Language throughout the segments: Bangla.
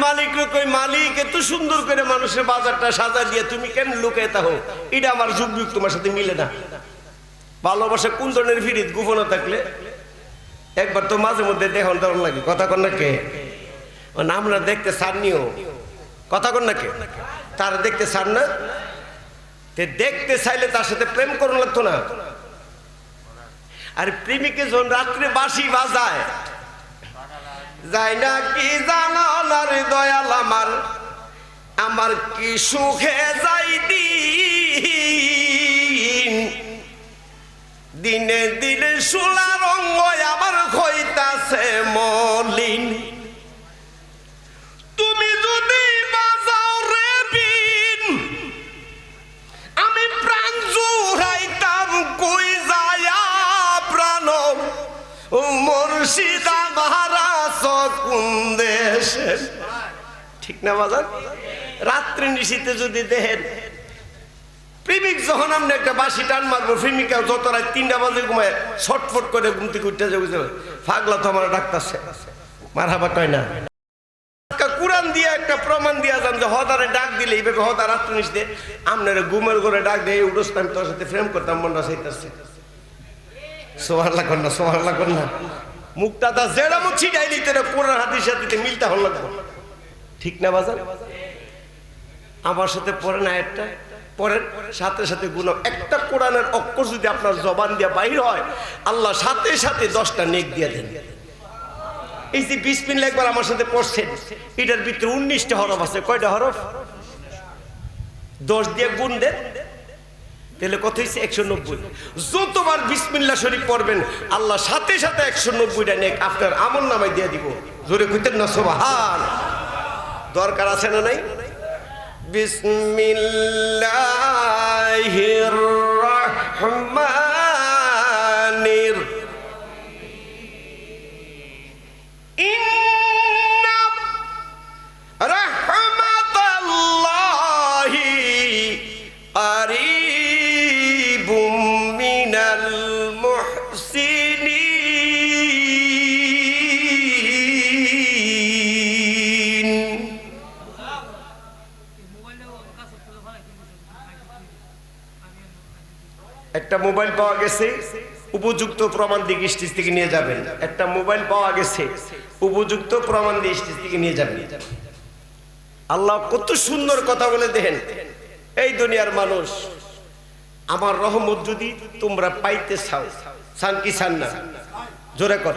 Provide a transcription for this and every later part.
মালিক কই মালিক এত সুন্দর করে মানুষের বাজারটা সাজা দিয়ে তুমি কেন লুকায় থাকো? এটা আমার যুগ যুগ তোমার সাথে মিলে না। ভালোবাসা কোন ধরনের ফিরিত গোপন থাকলে একবার তো মাঝে মধ্যে দেখন দারুণ লাগে। কথা কন না কে? আমরা দেখতে চাননিও। কথা কন না কে? তার দেখতে চান না? দেখতে চাইলে তার সাথে প্রেম করুন লাগতো না? আর প্রেমিকে যখন রাত্রে বাঁশি বাজায় যায় না কি জানো না রে দয়াল আমার, আমার কি সুখে যাই দিন, দিনে দিনে সোলা রঙ আমার হইতাছে মলিন। তুমি যদি বাজাও রে বিন, আমি প্রাণ জুড়াইতাম কই যায়া প্রাণ মুর্শিদা মহারাজ কোন দেশে। ঠিক না বাজার? রাত্রি নিশীতে যদি দেখেন প্রেমিক যখন আমরা একটা বাঁশি টান মারবো, প্রেমিকা যত রাত 3টা বাজে ঘুমায় ছটফট করে ঘুম থেকে উঠতে যাবে, পাগলা তো আমার ডাকতেছে মারহাবা কয় না। কোরআন দিয়ে একটা প্রমাণ দিয়া যান যে হদারে ডাক দিলে এইভাবে হদা রাত্রি নিশীতে আপনার ঘুমের ঘরে ডাক দিয়ে উঠোস্তাম আমি তোর সাথে প্রেম করতাম, মনটা চাইতেছে। সোহাল্লা কর না, সোহাল্লা কর না। মুখটা তা যেটা মুছি ডাইলি তেরা কোরআন হাদিসের সাথে মিলতে হল লাগবে। ঠিক না বাজার? আমার সাথে পড়েন আয়াতটা, পড়েন সাথে সাথে গুনাহ। একটা কোরআনের অক্ষর যদি আপনার জবান দিয়ে বাইর হয়, আল্লাহ সাথে সাথে 10টা নেক দিয়ে দেন। এই যে বিসমিল্লাহ একবার আমার সাথে পড়ছেন, এটার ভিতরে 19টা হরফ আছে। কয়টা হরফ? 10 দিয়ে গুণ দেন, তাহলে কত হয়েছে? 190। যতবার বিসমিল্লাহ শরীফ পড়বেন আল্লাহ সাথে সাথে 190টা নেক আপনার আমল নামায় দিয়ে দিব। জোরে কইতেন না সুবহান? দরকার আছে না নাই? বিসমিল্লাহির রহমানির ইন্না রাহমাতাল্লাহি আরিবুম মিনাল মুহসিনিন। একটা মোবাইল পাওয়া গেছে, উপযুক্ত প্রমাণ দিয়ে স্টেজ থেকে নিয়ে যাবেন। একটা মোবাইল পাওয়া গেছে, উপযুক্ত প্রমাণ দিয়ে স্টেজ থেকে নিয়ে যাবেন। আল্লাহ কত সুন্দর কথা বলে দেখেন, এই দুনিয়ার মানুষ আমার রহমত যদি তোমরা পাইতে চাও, চান কি চান না? জোরে কর।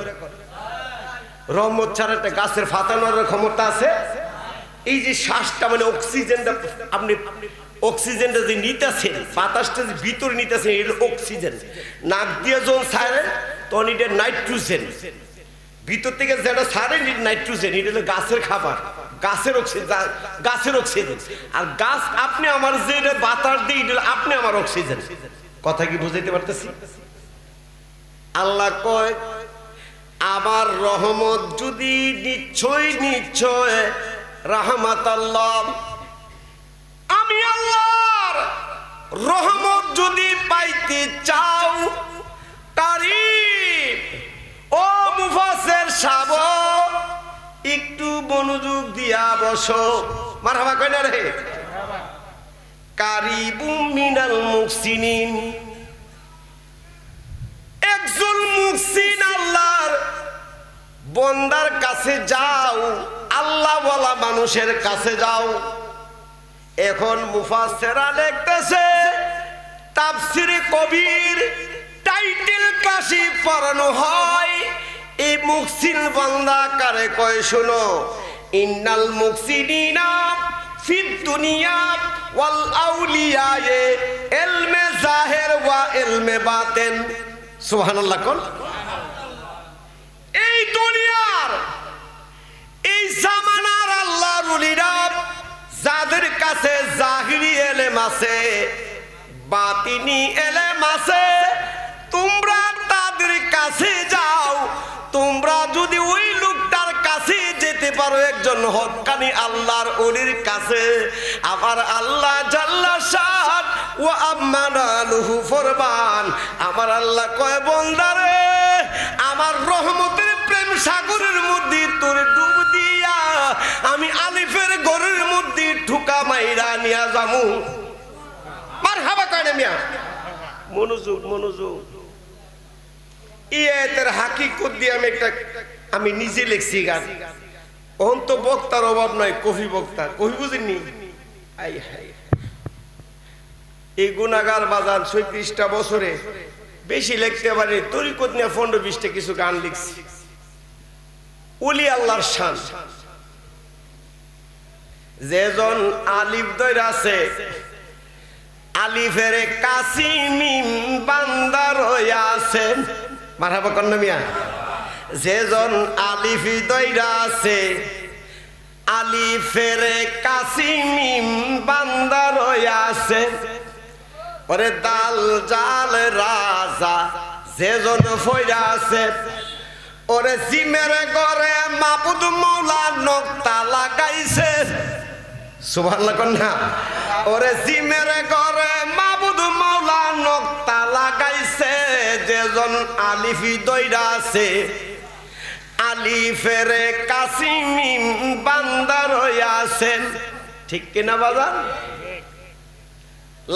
রহমত ছাড়া একটা গাছের ফাটানোর ক্ষমতা আছে? এই যে শ্বাসটা মানে অক্সিজেনটা, আপনি অক্সিজেনটা যে নিতেছেন, বাতাসটা যে ভিতরে নিতেছেন, এটা অক্সিজেন। নাক দিয়ে যখন ছাড়েন তখন এটা নাইট্রোজেন। ভিতর থেকে যেটা ছাড়েন এটা নাইট্রোজেন। এটা হলো গাছের খাবার, গাছের অক্সিজেন, গাছের অক্সিজেন। আর গাছ আপনি আমার যে বাতাস দিয়ে এটা আপনি আমার অক্সিজেন। কথা কি বুঝাইতে পারতেছি? আল্লাহ কয় আমার রহমত যদি নিশ্চয় নিশ্চয় রাহমাতাল্লাহ, আমি আল্লাহর রহমত যদি পাইতে চাও, কারীব ও মুফাসসির সাহেব একটু মনোযোগ দিয়া বসো। মারহাবা কয় না রে? কারীবুম মিনাল মুহসিনিন, একজন মুহসিন আল্লাহর বান্দার কাছে যাও, আল্লাহ ওয়ালা মানুষের কাছে যাও। এখন মুফাসসিররা লিখতেছে তাফসীরে কবির টাইটেল ক্লাসে পড়ানো হয়। এই মুহসিন বান্দা কারে কয় শোনো, ইন্নাল মুহসিনিনা ফিদ দুনিয়া ওয়াল আউলিয়া ইলমে জাহির ওয়া ইলমে বাতিন। সুবহানাল্লাহ কোন? এই দুনিয়ার এই জামানার আল্লাহর ওলিরা যাদের কাছে জাহিরি এলেম আছে, বাতিনি এলেম আছে, তোমরা তাদের কাছে যাও। তোমরা যদি ওই লোকটার কাছে যেতে পারো, একজন হক্কানি আল্লাহর ওলির কাছে, আবার আল্লাহ জাল্লা শান ওয়া আমানালুহু ফরমান, আমার আল্লাহ কয় বান্দারে আমার রহমতের প্রেম সাগরের মধ্যে তোরে ডুব দিয়া আমি আলী জামু মারহাবা কয় না মিয়া মনোযোগ মনোযোগ ইয়েতের হাকিকত দিয়ে আমি নিজে লিখছি গান অহন তো বক্তার অভাব নয় কফি বক্তা কফি বুঝেননি আই হাই এই গুনাহগার বাজার ৩৬টা বছরে বেশি লিখতে পারি তরিকত নিয়ে ১৫-২০টা কিছু গান লিখছি ওলি আল্লাহর শান যেজন আলিফ দইরা আছে আলিফের কাসিমিম বান্দার হইয়া আছে মারহাবা কন্না মিয়া যেজন আলিফ দইরা আছে আলিফের কাসিমিম বান্দার হইয়া আছে ওরে দাল জাল রাজা যেজন ফইরা আছে ওরে জিমের ঘরে মাবুদ মৌলা নকতা লাগাইছে সুবহানাল্লাহ কন্যা ওরে জিমের ঘরে মাবুদ মৌলা নকতা লাগাইছে যেজন আলিফি দইরা আছে আলিফের কাসিমিম বান্দার হইয়া আছে ঠিক কিনা বাজার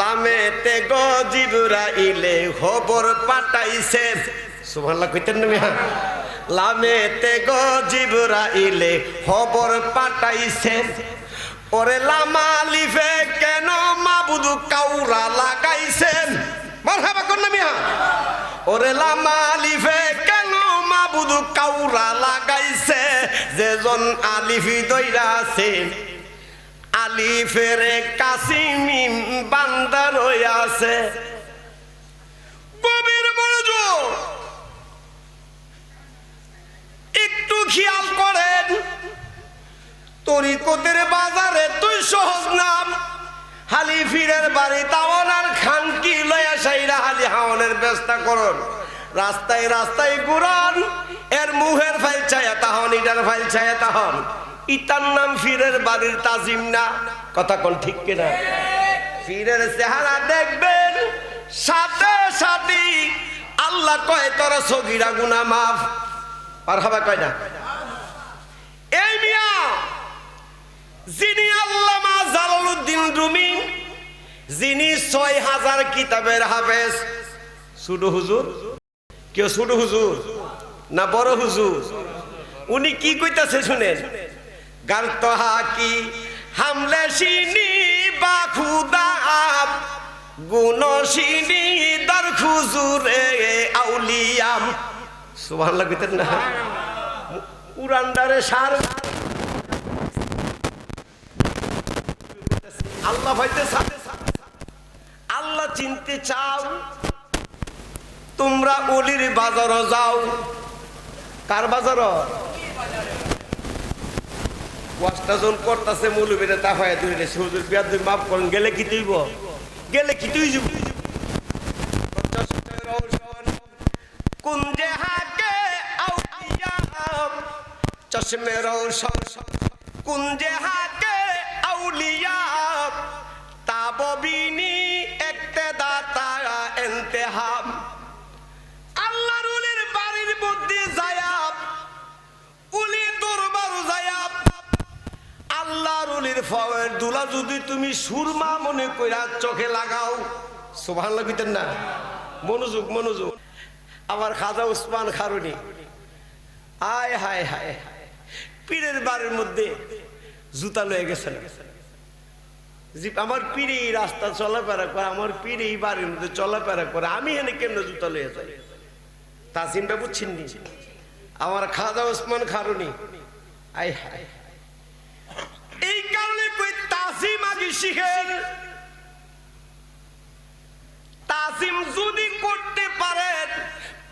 লামেতে গো জিবরাইলে খবর পাঠাইছে সুবহানাল্লাহ কইতেন না মিয়া লামেতে গো জিবরাইলে খবর পাঠাইছে ওরে লামালিফে কেন মাবুদ কাউরা লাগাইছেন মারহাবা কোন মিয়া ওরে লামালিফে কেন মাবুদ কাউরা লাগাইছে যেজন আলিফি দইরা আছে আলিফের কাসিমিম বান্দার হইয়া আছে গভীর মনোযোগ একটু খেয়াল করেন তরিকতের বাজারে তুই সহজ নাম হালি ফিরের বাড়ি তাওয়ানার খানকি লয়া সাইরা হালি হাওনের ব্যস্তা করন রাস্তায় রাস্তায় ঘুরান এর মুহের ফাইল ছায়া তাহন ইটার ফাইল ছায়া তাহন ইতার নাম ফিরের বাড়ির তাজিম না কথা কোন ঠিক কিনা ফিরের চেহারা দেখবেন সাথে সাথে আল্লাহ কয় তোর সগীরা গুনাহ মাফ মারহাবা কয় না এই মিয়া যিনি আল্লামা জালালউদ্দিন রুমি যিনি ৬০০০ কিতাবের হাফেজ ছোট হুজুর কেউ ছোট হুজুর না বড় হুজুর উনি কি কইতাছে শুনেন গারতহা কি হামলে শিনি বা খুদা আপ গুণশিনি দর খুজুরে আউলিয়াম সুবহানাল্লাহ কইতেন না কুরআনদারে সার আল্লাহ ভাইতে সাথে আল্লাহ চিনতে চাও তোমরা ওলির বাজার যাও কার বাজার ওয়াজটা জন করতেছে মৌলবীরা তা হয় দুইটা হুজুর বিয়াদ দুই মাফ করেন গেলে কি তুইব গেলে কি তুই যাব কোন যে হাকে আউলিয়া চশমে রওশন কোন যে হাকে আউলিয়া তাববিনি ইক্তেদা তারা ইন্তেহাম আল্লাহর ওলির বাড়ির মধ্যে যায়াব ওলি দরবার যায়াব আল্লাহর ওলির ফাওয়ার দুলা যদি তুমি সুরমা মনে কইরা চোখে লাগাও সুবহানাল্লাহ কইতেন না মনোযোগ মনোযোগ আমার খাজা উসমান খারুনি আয় হায় হায় পীরের বাড়ির মধ্যে জুতা লয়ে গেছেন আমার পীরে এই রাস্তা চলাফেরা করে আমার পীরে এই বাড়ির মধ্যে চলাফেরা করে আমি এনে কেন জুতা লয়ে যাই তাজিমটা বুঝছেন নি আমার খাজা উসমান খারুনি আয় হায় এই কারণে কই তাজিম আগে শিখেন তাজিম যদি করতে পারেন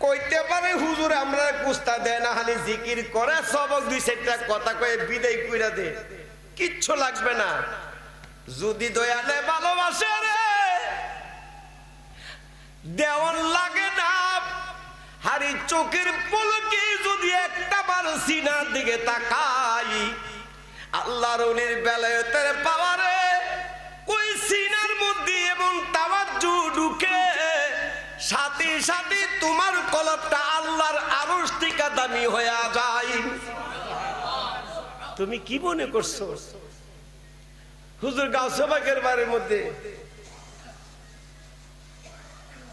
কইতে পারে হুজুর আমরা কুস্তা দেয় না খালি জিকির করে সবক দুই চারটা কথা কয়ে বিদায় কইরা দে কিচ্ছু লাগবে না যদি দয়ালে ভালোবাসে রে দেওয়ান লাগে না হারি চোখের পলকে যদি একটা বার সিনার দিকে তাকাই আল্লাহর ওলির বেলায়েতের পাওয়ারে ওই সিনার মধ্যে এমন তাওয়াজ্জু ঢুকে সাথে সাথে তোমার কলবটা আল্লাহর আরশ থেকে দামি হয়ে যায় তুমি কি মনে করছো হুজুর গাউসে পাকের বাড়ির মধ্যে,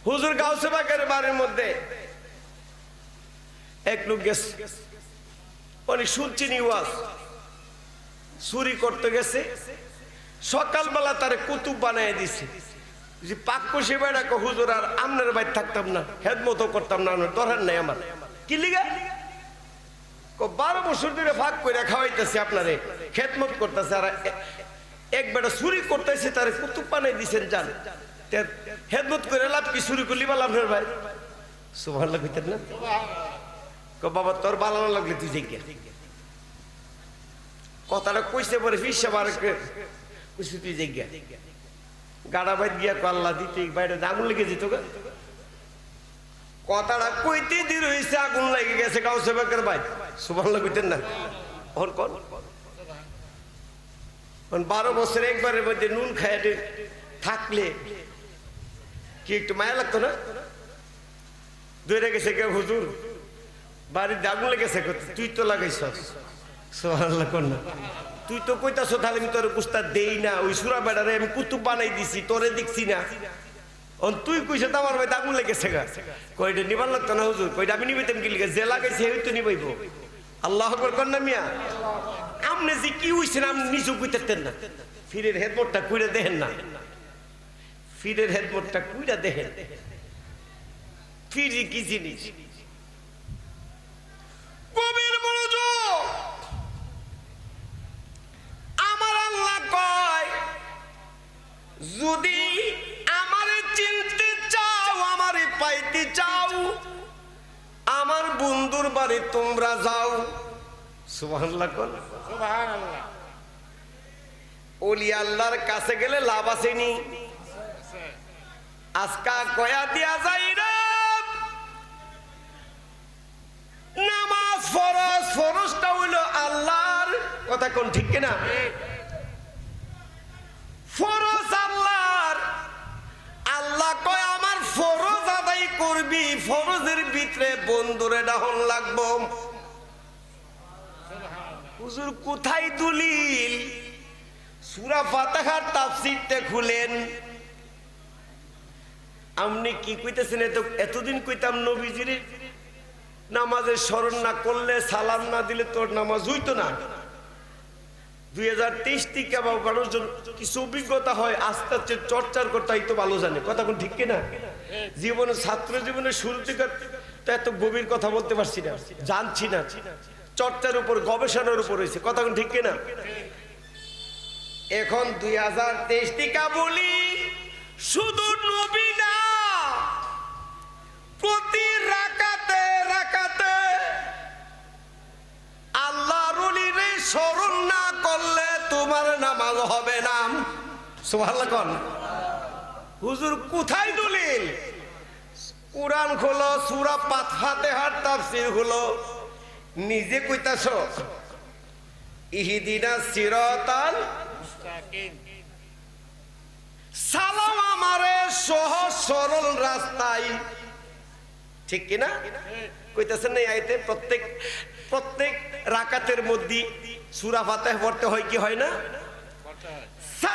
হুজুর গাউসে পাকের বাড়ির মধ্যে এক লোক গেছে, অনেক শুনছি ওয়াজ, চুরি করতে গেছে। সকালবেলা তারে কুতুব বানাই দিছে যে পাক কষে বেড়া হুজুর আর আমনের বাইর থাকতাম না, হেদমতো করতাম না, দরকার নাই আমার। কি লিগা? 12 বছর ধরে ফাঁক করে খাওয়াইতেছে, আপনারে খেদমত করতেছে, আর এক বেটা চুরি করতেছে, তারে কুতুব বানাই দিছেন। যান হেদমত করে লাভ কি? চুরি করলি বা আপনার ভাই সুবহানাল্লাহ কইতেন না? বাবা তোর ভালো না লাগলে তুই জিজ্ঞা। কথাটা কইছে পরে ফিসা বার কইছে তুই জিজ্ঞা। গাড়া বাইর গিয়া আল্লাহ দিতে বাইরে আগুন লেগে যেত। কথাটা কইতে দি রইছে, আগুন লেগে গেছে গাউসে পাকের ভাই সুবহানাল্লাহ কইতেন না? ওর কোন 12 বছর একবারের মধ্যে নুন খায় থাকলে কি একটু মায়া লাগতো না? ধরে গেছে কে হুজুর বাড়ির আগুন লেগেছে, তুই তো লাগাইছ সুবহানাল্লাহ কোন না? তুই তো কইতাছ তাহলে আমি তোর কুস্তা দেই না, ওই সুরা বেড়ারে আমি কুতুব বানাই দিছি, তোরে দেখছি না। তুই কইছ তো আমার ভাই আগুন লেগেছে গা, কয়টা নিবার লাগতো না হুজুর? কয়টা আমি নিবাইতাম কি লিখে? যে লাগাইছে এই তো নিবাইব। আল্লাহ আকবার কর না মিয়া? আপনি যে কি হইছেন আপনি নিজে কইতেন না? ফিরের হেদমতটা কইরা দেখেন না, ফিরের হেদমতটা কইরা দেখেন। ফিরি কি জিনিস? কবির মনোযোগ। আমার আল্লাহ কয় যদি আমারে চিনতে চাও, আমারে পাইতে চাও, আমার বন্ধুর বাড়ি তোমরা যাও। সুবহানাল্লাহ কোন? সুবহানাল্লাহ। ওলি আল্লাহর কাছে গেলে লাভ আসেনি? আজকা কয়া দিয়া যাই রে নামাজ ফরজ, ফরজটা হইল আল্লাহর কথা কোন ঠিক কিনা? ফরজ আল্লাহর। আল্লাহ কয় আমার ফরজ আদায় করবি, ফরজের ভিতরে বন্ধুরে ডাহন লাগবো। হুজুর কোথায় দলিল? সূরা ফাতিহার তাফসীরটা খুলেন। আপনি কি কইতেছেন? এতদিন কইতাম নবীজির নামাজের স্মরণ না করলে, সালাম না দিলে তোর নামাজ হইতো না। 2023 থেকে মানুষজন কিছু অভিজ্ঞতা হয়, আস্তে আস্তে চর্চার করতে তো ভালো জানে। কথা কোন ঠিক কিনা? জীবনে ছাত্র জীবনে শুরু থেকে তো এত গভীর কথা বলতে পারছি না, জানছি না, চর্চার উপর গবেষণার উপর হয়েছে। কথা কোন ঠিক কিনা? এখন 2023 থেকে বলি শুধু নবী না, প্রতি রাকাতে রাকাতে আল্লাহর ওলিরে স্মরণ না করলে তোমার নামাজ হবে না। সুবহানাল্লাহ কোন? হুজুর কোথায় দলিল? কুরআন খোলো, সূরা ফাতিহার তাফসীর হলো, নিজে কইতাছো ইহদিনাস সিরাতাল মুস্তাকিম। সালাম আমারে সহজ সরল রাস্তায়, ঠিক কিনা? কইতাছেন না আয়াতে প্রত্যেক রাকাতের মধ্যে সূরা ফাতিহা পড়তে হয় কি হয় না?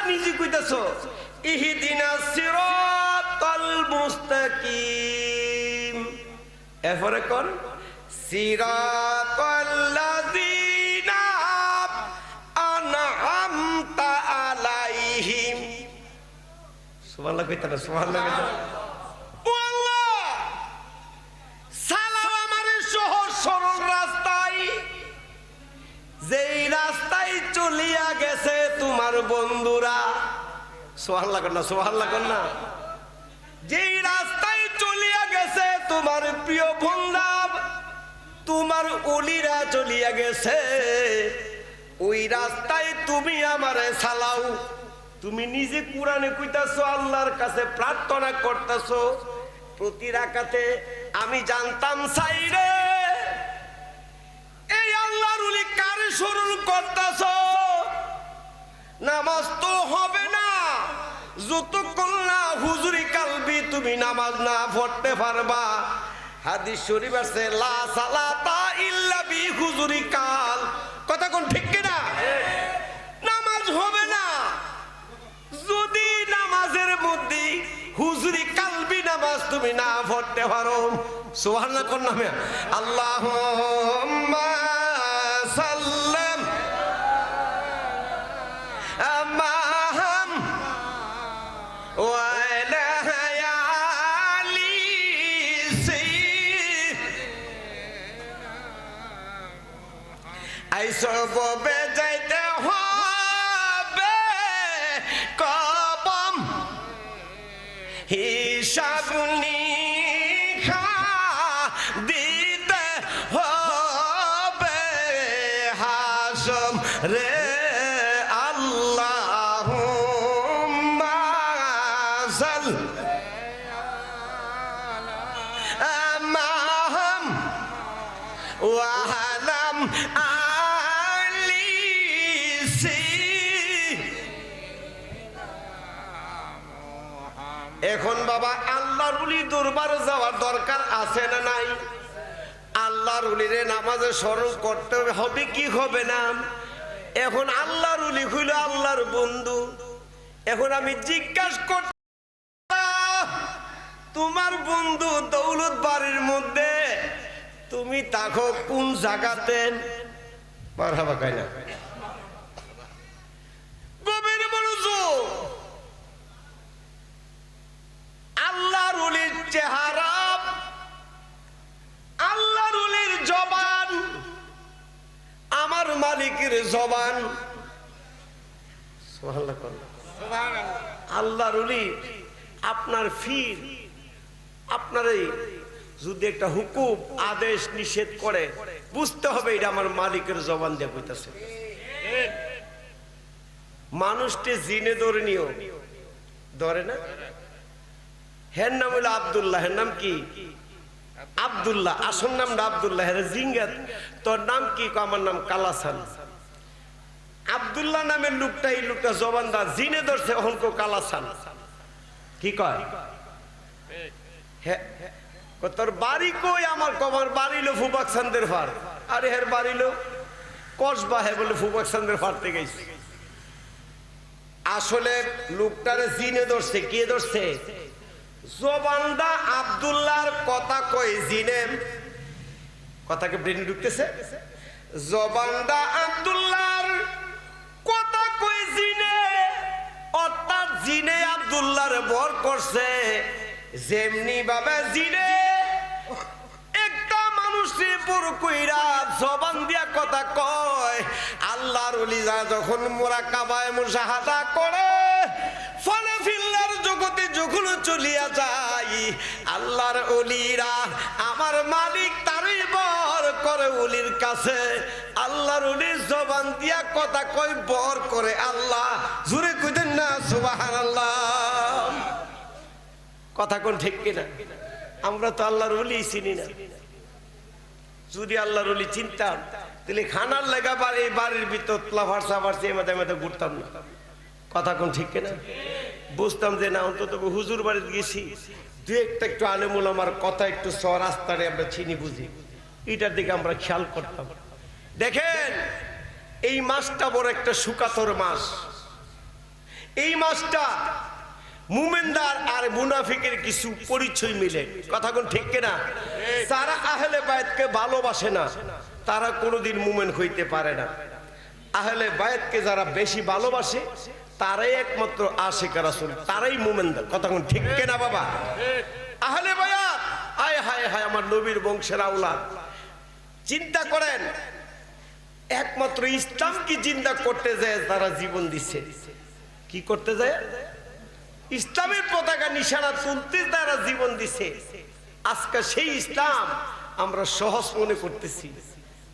নিজে কইতাছো ইহদিনাস সিরাতাল মুস্তাকিম, এরপরে কোন সিরাতাল্লাযিনা আনআমতা আলাইহিম। সুবহানাল্লাহ কইতা না? সুবহানাল্লাহ কইতা। ও আল্লাহ, সালাম আমারে সহজ সরল রাস্তায়, যেই রাস্তায় চলিয়া গেছে তোমার বন্ধুরা। সুবহানাল্লাহ কর না? সুবহানাল্লাহ কর না? যেই রাস্তায় চলিয়া গেছে তোমার প্রিয় বন্ধু, তোমার ওলিরা চলিয়া গেছে, ওই রাস্তায় তুমি আমারে চালাও। তুমি নিজে কোরআনে কইতাছো, আল্লাহর কাছে প্রার্থনা করতেছো প্রতি রাকাতে। আমি জানতাম চাইরে এই আল্লাহর ওলি কারে স্মরণ করতেছো, নামাজ তো হবে না যতক্ষণ না হুজুরি কালবি তুমি নামাজ না পড়তে পারবা। হাদিস শরীফ আছে লা সালাতা ইল্লা বি হুজুরি কাল। কথা কোন ঠিক কিনা? নামাজ হবে না পড়তে পারো সুবহানাল্লাহ কোন নামে আল্লাহুম্মা সাল্লাম আমাহাম ওয়া আলা আলি আইসবে যাইতে হবে কবম হিসাব নিখা দিতে হবে হাসম রে আল্লাহুম্মা আমাহাম ওয়া আলাম এখন বাবা আল্লাহর ওলি দরবারে যাওয়ার দরকার আছে না নাই? আল্লাহর ওলিরে নামাজে স্মরণ করতে হবে কি হবে না? এখন আল্লাহর ওলি হইল আল্লাহর বন্ধু। এখন আমি জিজ্ঞাসা করতে তোমার বন্ধু দৌলত বাড়ির মধ্যে তুমি তাকো কোন জায়গাতে? মারহাবা কয় না গভীর মনোযোগ। আল্লাহর ওলির চেহারা, আল্লাহর ওলির জবান, আমার মালিকের জবান। সুবহানাল্লাহ আল্লাহর ওলি আপনার ফির আপনার যদি একটা হুকুম আদেশ নিষেধ করে বুঝতে হবে এটা আমার মালিকের জবান দিয়ে কইতাছে। মানুষটি জিনে ধরে নিও ধরে না? হের নাম হলো আব্দুল্লাহ। হের নাম কি? আব্দুল্লাহ। আসল নামটা আব্দুল্লাহ। হের জিঙ্গাত তোর নাম কি? আমার নাম কালাসান। আব্দুল্লাহ নামের লোকটা এই লোকটা জবানদার জিনে ধরছে অহনকো কালাসান। কি কয়? তোর বাড়ি কই? আমার কমার বাড়ি লো ফুবাকসানদের ফার। আরে হের বাড়ি লো কসবা। হে বলে ফুবাকসানদের ফার থেকে গেছে। আসলে লোকটারে জিনে ধরছে। কে ধরছে? জবানদা আব্দুল্লাহর কথা কই জিনে। কথাকে ব্রেনে ঢুকতেছে? জবানদা আব্দুল্লাহর কথা কই জিনে, অর্থাৎ জিনে আব্দুল্লাহর বর করছে। যেমনি ভাবে জিনে একটা মানুষের বর কইরা জবান দিয়া কথা কয়, আল্লাহর ওলিরা যখন মুরাকাবায়ে মুশাহাদা করে ফলে ফিল্লার জগতে যখন চলিয়া যায়, আল্লাহর ওলিরা আমার মালিক তারই বর করে ওলির কাছে। আল্লাহর ওলির জবান দিয়া কথা কয়, বর করে আল্লাহ। জোরে কইতেন না সুবহানাল্লাহ? কথা কোন ঠিক কিনা? আমরা তো আল্লাহর ওলি চিনি না। যদি আল্লাহর ওলি চিনতাম তাহলে খানার লেগা বাড়ির ভিতর লাফার সাফারছে এমাতে এমাতে ঘুরতাম না। কথা কোন ঠিক কিনা? বুঝতাম যে না অন্তত হুজুর বাড়িতে গেছি, দু একটা একটু আলেমুল আমার কথা একটু রাস্তারে আমরা চিনি বুঝি, এটার দিকে আমরা খেয়াল করতাম। দেখেন এই মাসটা বড় একটা সুকাতর মাস। এই মাসটা মুমিনদার আর মুনাফিকের কিছু পরিচয় মিলে। কথা কোন ঠিক কিনা? যারা আহলে বায়াতকে ভালোবাসে না তারা কোনোদিন মুমিন হইতে পারে না। আহলে বায়াতকে যারা বেশি ভালোবাসে তারাই একমাত্র আশিক রাসূল, তারাই মুমিনদার। কথা কোন ঠিক কিনা বাবা? আহলে বায়াত আয় হায় হায় আমার নবীর বংশের আওলাদ। চিন্তা করেন একমাত্র ইসলাম কি জিন্দা করতে যায় তারা জীবন দিচ্ছে। কি করতে যায়? ইসলামের পতাকা নিশানা তুলতে তারা জীবন দিছে। আজকে সেই ইসলাম আমরা সহজ মনে করতেছি।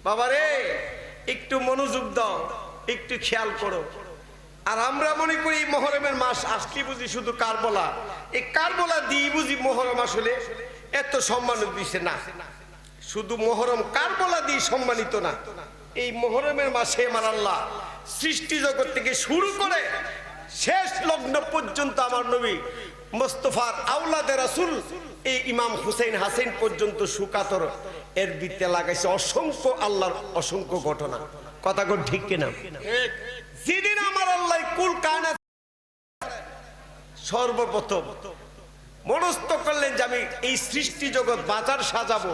বাবারে একটু মনোযোগ দাও, একটু খেয়াল করো। আর আমরা মনে করি মুহররমের মাস আসলে বুঝি শুধু কারবালা, এই কারবালা দিয়ে বুঝি মুহররম আসলে এত সম্মান দিছে না। শুধু মুহররম কারবালা দিয়ে সম্মানিত না। এই মুহররমের মাসে আমার আল্লাহ সৃষ্টি জগৎ থেকে শুরু করে শেষ লগ্ন পর্যন্ত আমার নবী মুস্তাফার আওলাদে রাসূল এই ইমাম হুসাইন হাসান পর্যন্ত সুকাতর এর ভিত্তি লাগাইছে অসংখ্য আল্লাহর অসংখ্য ঘটনা। কথা কোন ঠিক কিনা? যেদিন আমার আল্লাহ কুল কায়নাত সর্বপ্রথম মনস্থ করলেন যে আমি এই সৃষ্টি জগৎ বাজার সাজাবো।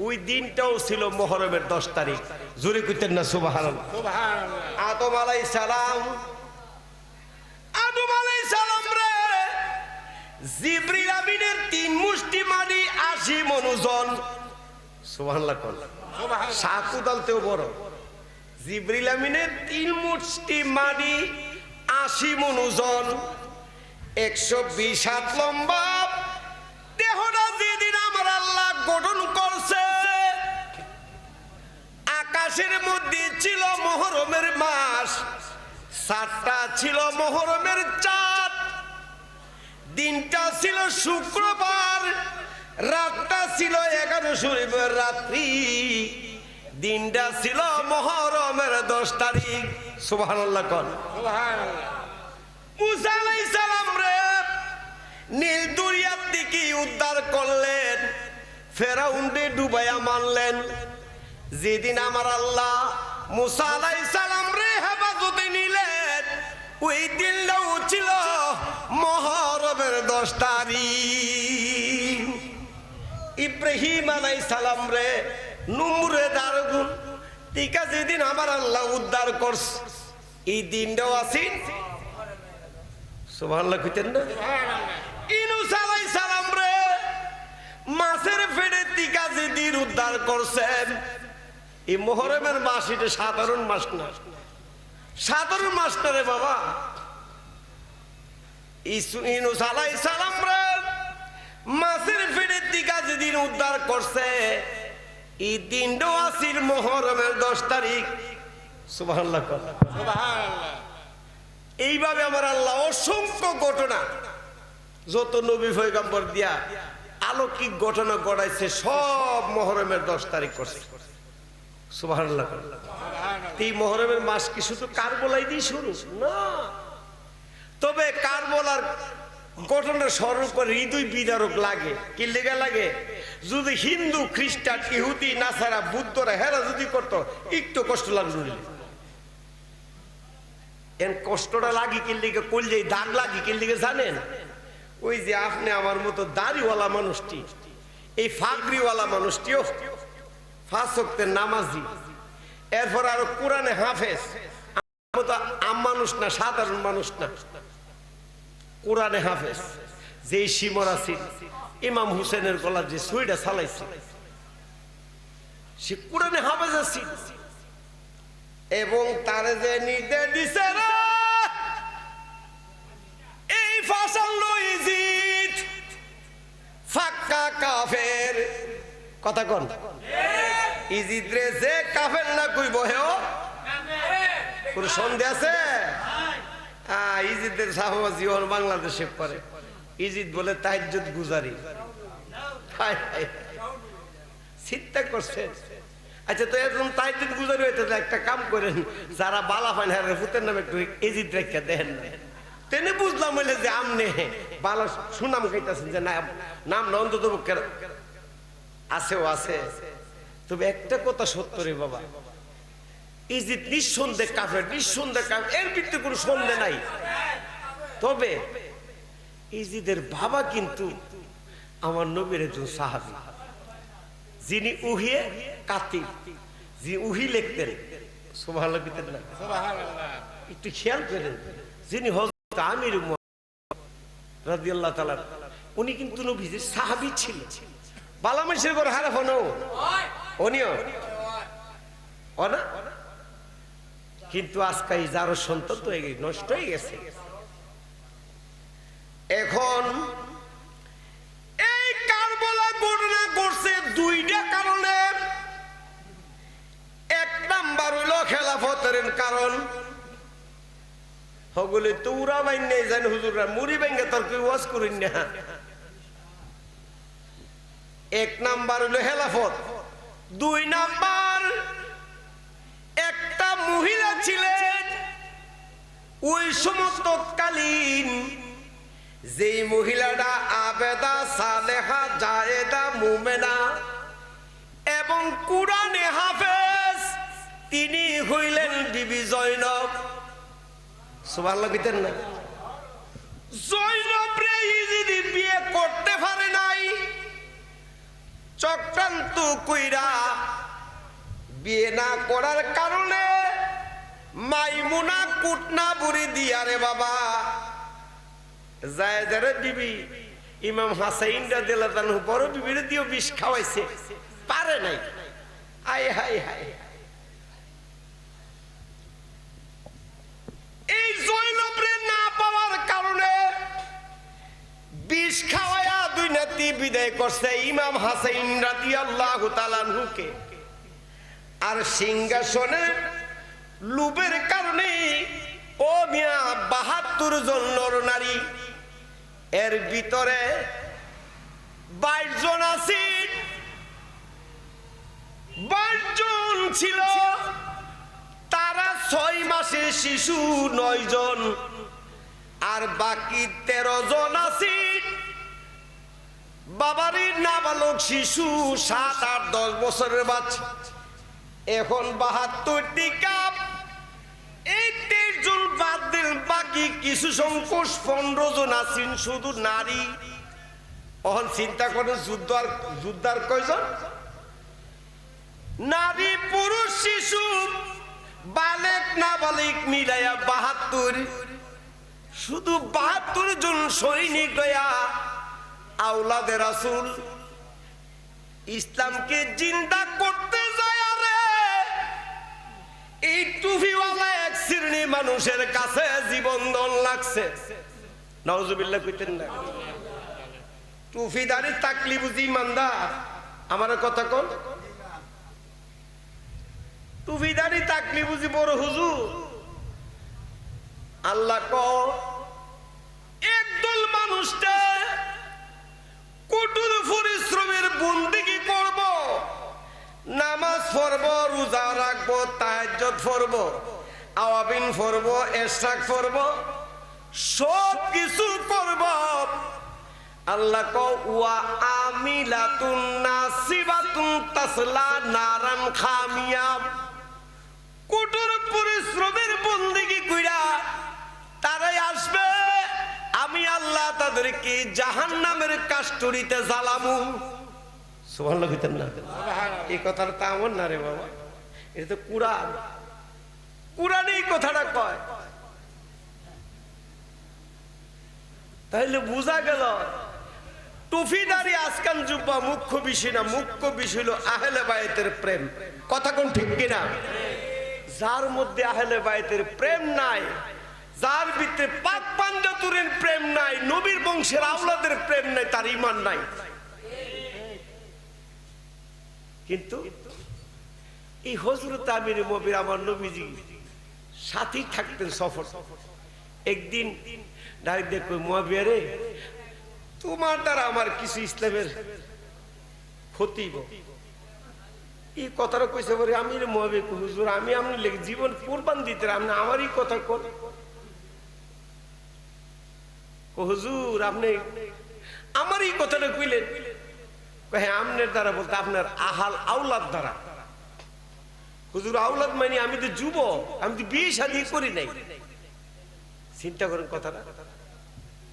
ওই দিনটাও ছিল মুহররমের 10 তারিখ। জোরে কইতেন না সুবহানাল্লাহ। আদম আলাইহিস সালাম রে জিবরিল আমিনের 3 মুষ্টি মাটি 80 মণ ওজন। সুবহানাল্লাহ কোন সাকুদালতেও বড়। জিবরিল আমিনের 3 মুষ্টি মাটি 80 মণ ওজন, 120 হাত লম্বা দেহটা যেদিন আমার আল্লাহ গঠন করছে, আকাশের মধ্যে ছিল মুহররমের মাস, 7টা ছিল মুহররমের চাঁদ, দিনটা ছিল শুক্রবার, রাতটা ছিল 11 শরীফের রাত্রি, দিনটা ছিল মুহররমের 10 তারিখ। সুবহানাল্লাহ কোন সুবহানাল্লাহ। মুসা আলাইহিস সালাম রে নীল দরিয়ার দিকে উদ্ধার করলেন, ফেরাউনকে ডুবাইয়া মারলেন। যেদিন আমার আল্লাহ মুসা আলাইহিস সালাম রে হেফাজতে নিলেন, ওই দিনটাও ছিল মুহররমের 10 তারিখ। ইব্রাহিম আলাইহিস সালাম রে নমরুদের আগুন থেকে যেদিন আমার আল্লাহ উদ্ধার করছে, এই দিনটাও আছে সুবহানাল্লাহ কইতেন না। ইউনূস আলাইহিস সালাম রে মাছের পেটের থেকে যেদিন উদ্ধার করছেন, এই মুহররমের মাস এটা সাধারণ মাস না, সাধারণ মাস না রে বাবা। ইউনূস আলাইহিস সালাম রে মাছের পেটের থেকে যেদিন উদ্ধার করছে, এই দিনটাও আছিল মুহররমের 10 তারিখ। সুবহানাল্লাহ সুবহানাল্লাহ। এইভাবে আমার আল্লাহ অসংখ্য ঘটনা, যত নবী পয়গম্বর দিয়া অলৌকিক ঘটনা ঘটাইছে, সব মুহররমের 10 তারিখ করছে। সুবহানাল্লাহ। এই মুহররমের মাস কি শুধু কারবালাই দিয়ে শুরু না, তবে কারবালার ঘটনা স্মরণ করে হৃদয় বিদারক লাগে। কি লেগে লাগে? যদি হিন্দু, খ্রিস্টান, ইহুদি, নাসারা, বুদ্ধরা হেরা যদি করতো, একটু কষ্ট লাগলো। এন কষ্টটা লাগি কি লিগে, কলজেই দাগ লাগি কি লিগে জানেন? ওই যে আপনি আমার মতো দাড়িওয়ালা মানুষটি, এই ফাগরিওয়ালা মানুষটিও 5 ওয়াক্তের নামাজি, এরপর আরো কোরআনে হাফেজ, মতো আম মানুষ না, সাধারণ মানুষ না, কোরআনে হাফেজ। যে শিমরা ছিল ইমাম হুসেনের গলার যে সুইটা চালাইছে, সে কোরআনে হাফেজ আছে, এবং তারে যে নির্দেশ দিছে এই ফাসাল ইজিদ ফাক্কা কাফের। কথা কোন ইজিদ রে যে কাফের না কইব হেও কোন সন্দেহ আছে? ইজিদের সাহাবা জীবন বাংলাদেশে করে। ইজিদ বলে তাহাজ্জুদ গুজারি। চিন্তা করছে। আচ্ছা, তো এখন তাহাজ্জুদ গুজারি হইতে একটা কাম করেন, যারা বালা পান হারে ফুতের নামে একটু ইজিদ রেখে দেখেন না, তেনে বুঝলাম হইলে যে আমনে বালা সুনাম খাইতেছেন, যে নাম না অন্তত আছেও আছে। তবে একটা কথা সত্য রে বাবা, ইজিদ নিঃসন্দেহ কাফের, নিঃসন্দেহ কাফের, এর ভিত্তি কোনো সন্দেহ নাই। তবে ইজিদের বাবা কিন্তু আমার নবীর একজন সাহাবী, যিনি উহিয়ে কাতিব, যিনি উহি লিখতেন। সুবহানাল্লাহ কইতেন না? সুবহানাল্লাহ। একটু খেয়াল করেন, যিনি হযরত আমির রাদিয়াল্লাহু তাআলা, উনি কিন্তু নবীর সাহাবী ছিলেন। বালা মানুষের ঘর হারাফ হনো অনিও অনা, কিন্তু আজকে যারো সন্তান তো নষ্ট হয়ে গেছে। এখন এই কারবালা ঘটনা ঘটছে 2টা কারণে। এক নাম্বার হইল খেলাফতের কারণ। হগলে তো উড়া বাইন নেই জান হুজুররা মুড়ি ভেঙ্গে তোর কেউ ওয়াজ করেন না। এক নাম্বার হইল খেলাফত। 2 নাম্বার, একটা মহিলা ছিলেন ওই সমস্ত কালীন, যেই মহিলাটা আবেদা, সালেহা, জায়েদা, মুমেনা এবং কুরআনে হাফেজ, তিনি হইলেন বিবি জয়নব। সুবহানাল্লাহ কইতেন না? জয়নব রে যদি বিয়ে করত চক্রান্ত কইরা বিয়ে না করার কারণে মাইমুনা কুটনা বুড়ি দিয়া রে বাবা জায়েদের বিবি ইমাম হাসাইন রাদিয়াল্লাহু তাআলা বড় বিবির দিও বিষ খাওয়াইছে, পারে নাই। আয় হায় হায়, এই জয়নবরে না পাওয়ার কারণে বিষ খাওয়ায়া দুই নাতি বিদায় করছে ইমাম হাসাইন রাদিয়াল্লাহু তাআলা আনহুকে। আর সিংহাসনে লুবের কারণে ও মিয়া ৭২ জন নর নারী, এর ভিতরে ২২ জন আছে, ২২ জন ছিল তারা ৬ মাসের শিশু ৯ জন, আর বাকি ১৩ জন আছে বাবারই নাবালক শিশু ৭, ৮, ১০ বছরের বাচ্চা। এখন ৭২টি কাপ, এই ২৩ জন বাদ দিন, বাকি কিছু সংখ্যক ১৫ জন আছেন শুধু নারী। এখন চিন্তা করেন যুদ্ধার কয়জন? নারী পুরুষ শিশু বালেক না বালিক মিলাইয়া ৭২, শুধু ৭২ জন সৈনিক লয়া আওলাদে রাসূল ইসলামকে জিন্দা করতে যায়। এই টুপিওয়ালা এক শ্রেণী মানুষের কাছে জীবনদান লাগছে। নাউজুবিল্লাহ কইতেন না? টুপিদারি তাকলি বুঝি ইমানদার? আমার কথা কোন? টুপিদারি তাকলি বুঝি বড় হুজুর? আল্লাহ একদল মানুষটা কঠোর পরিশ্রমের বন্দেগী করব, নামাজ পড়ব, রোজা রাখবো, তাহাজ্জুদ পড়ব, আওয়াবিন পড়ব, ইশরাক পড়ব, সব কিছু করব। আল্লাহ ওয়া আমিলাতুন নাসিবাতুন তাসলা নারান খামিয়া, কঠোর পরিশ্রমের বন্দেগী কইরা তারাই আসবে, আমি আল্লাহ তাদেরকে জাহান্নামের কাষ্ঠরিতে জ্বালামু। সুবহানাল্লাহ কইতেন না? এই কথাটা তা আমার না রে বাবা, এটা তো কুরআন। কুরআনে এই কথাটা কয়। তাহলে বোঝা গেল টুপিদারি আজকাল জুব্বা মুখ্য বিষয় না, মুখ্য বিষয় হলো আহলে বায়তের প্রেম। কথা কোন ঠিক কিনা? যার মধ্যে আহলে বায়তের প্রেম নাই, যার ভিতরে পাক পাঞ্জাতুরের প্রেম নাই, নবীর বংশের আওলাদের প্রেম নাই, তার ঈমান নাই। কিন্তু এই হযরত আমির মুমিনিন আমার নবীজি সাথী থাকতেন সফর। একদিন ডাক দিয়ে কই, মুয়াবিয়া রে, তোমার দ্বারা আমার কিছু ইসলামের ক্ষতি হইব। এই কথাটা কইছে বলে আমির মুয়াবিয়া কই, হুজুর আমি আপনি লেগে জীবন কুরবান দিতে, আপনি আমারই কথা কোন? হুজুর আপনি আমারই কথাটা কইলেন? হ্যাঁ, আপনার দ্বারা বলতে আপনার আহাল আওলাদ দ্বারা। হুজুর আওলাদ মানে আমি তো যুবক, আমি তো বিয়ে শাদী করি নাই। চিন্তা করেন কথাটা,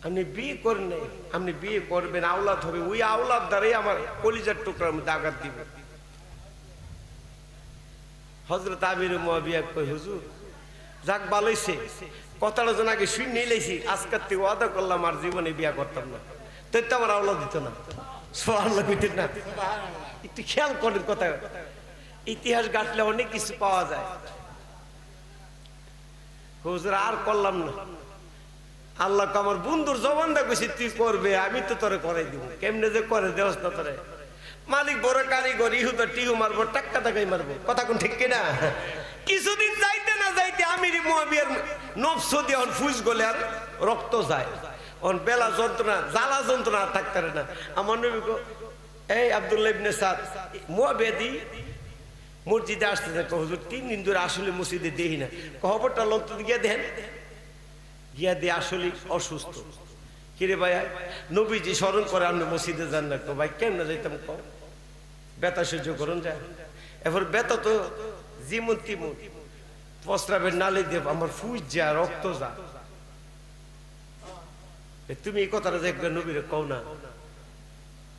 আপনি বিয়ে করেন নাই, আপনি বিয়ে করবেন, আওলাদ হবে, ওই আওলাদ দ্বারাই আমার কলিজার টুকরার মধ্যে আঘাত দিবে। হযরত আমির মুয়াবিয়া কই, হুজুর যাক ভালোইছে, কথাটা যেন আগে শুনে লাইছি, আজকের থেকে ওয়াদা করলাম আর জীবনে বিয়া করতাম না, তো আমার আওলাদ দিত না। সুবহানাল্লাহ কইতেন না? একটু খেয়াল করেন কথা, ইতিহাস ঘাটলে অনেক কিছু পাওয়া যায়। হুজুর আর করলাম না, আল্লাহ আমার বন্ধুর জবান দা কইছি তুই করবে, আমি তো তোরে করাই দিব। কেমনে যে করে দেওস না তোরে, মালিক বড় কারিগর, ইহুদা টিউ মারবো, টাক্কা টাকাই মারবো। কথা কোন ঠিক কিনা? কিছুদিন যাইতে না যাইতে আমির মুয়াবিয়ার নফস দিয়ে ফুস গলে আর রক্ত যায়, বেলা যন্ত্রণা জ্বালা যন্ত্রণা আর থাকতে না। আমার নবী কো, এই আব্দুল্লাহ ইবনে সাদ মুয়াবিয়া দি মসজিদে আসতেছে, হুজুর 3 দিন ধরে আসলে মসজিদে দেখি না, খবরটা লোক গিয়ে দেন, গিয়া দিয়ে আসলে অসুস্থ। কিরে ভাইয়া, নবীজি স্মরণ করে আপনি মসজিদে যান না? তো ভাই কেন না যাইতাম, কম ব্যথা সহ্য করুন যায়। এবার ব্যথা তো যেমন তেমন, প্রস্রাবের নালে দিয়ে আমার ফুস যা, রক্ত যা। তুমি এই কথাটা দেখবে নবীরে কও না?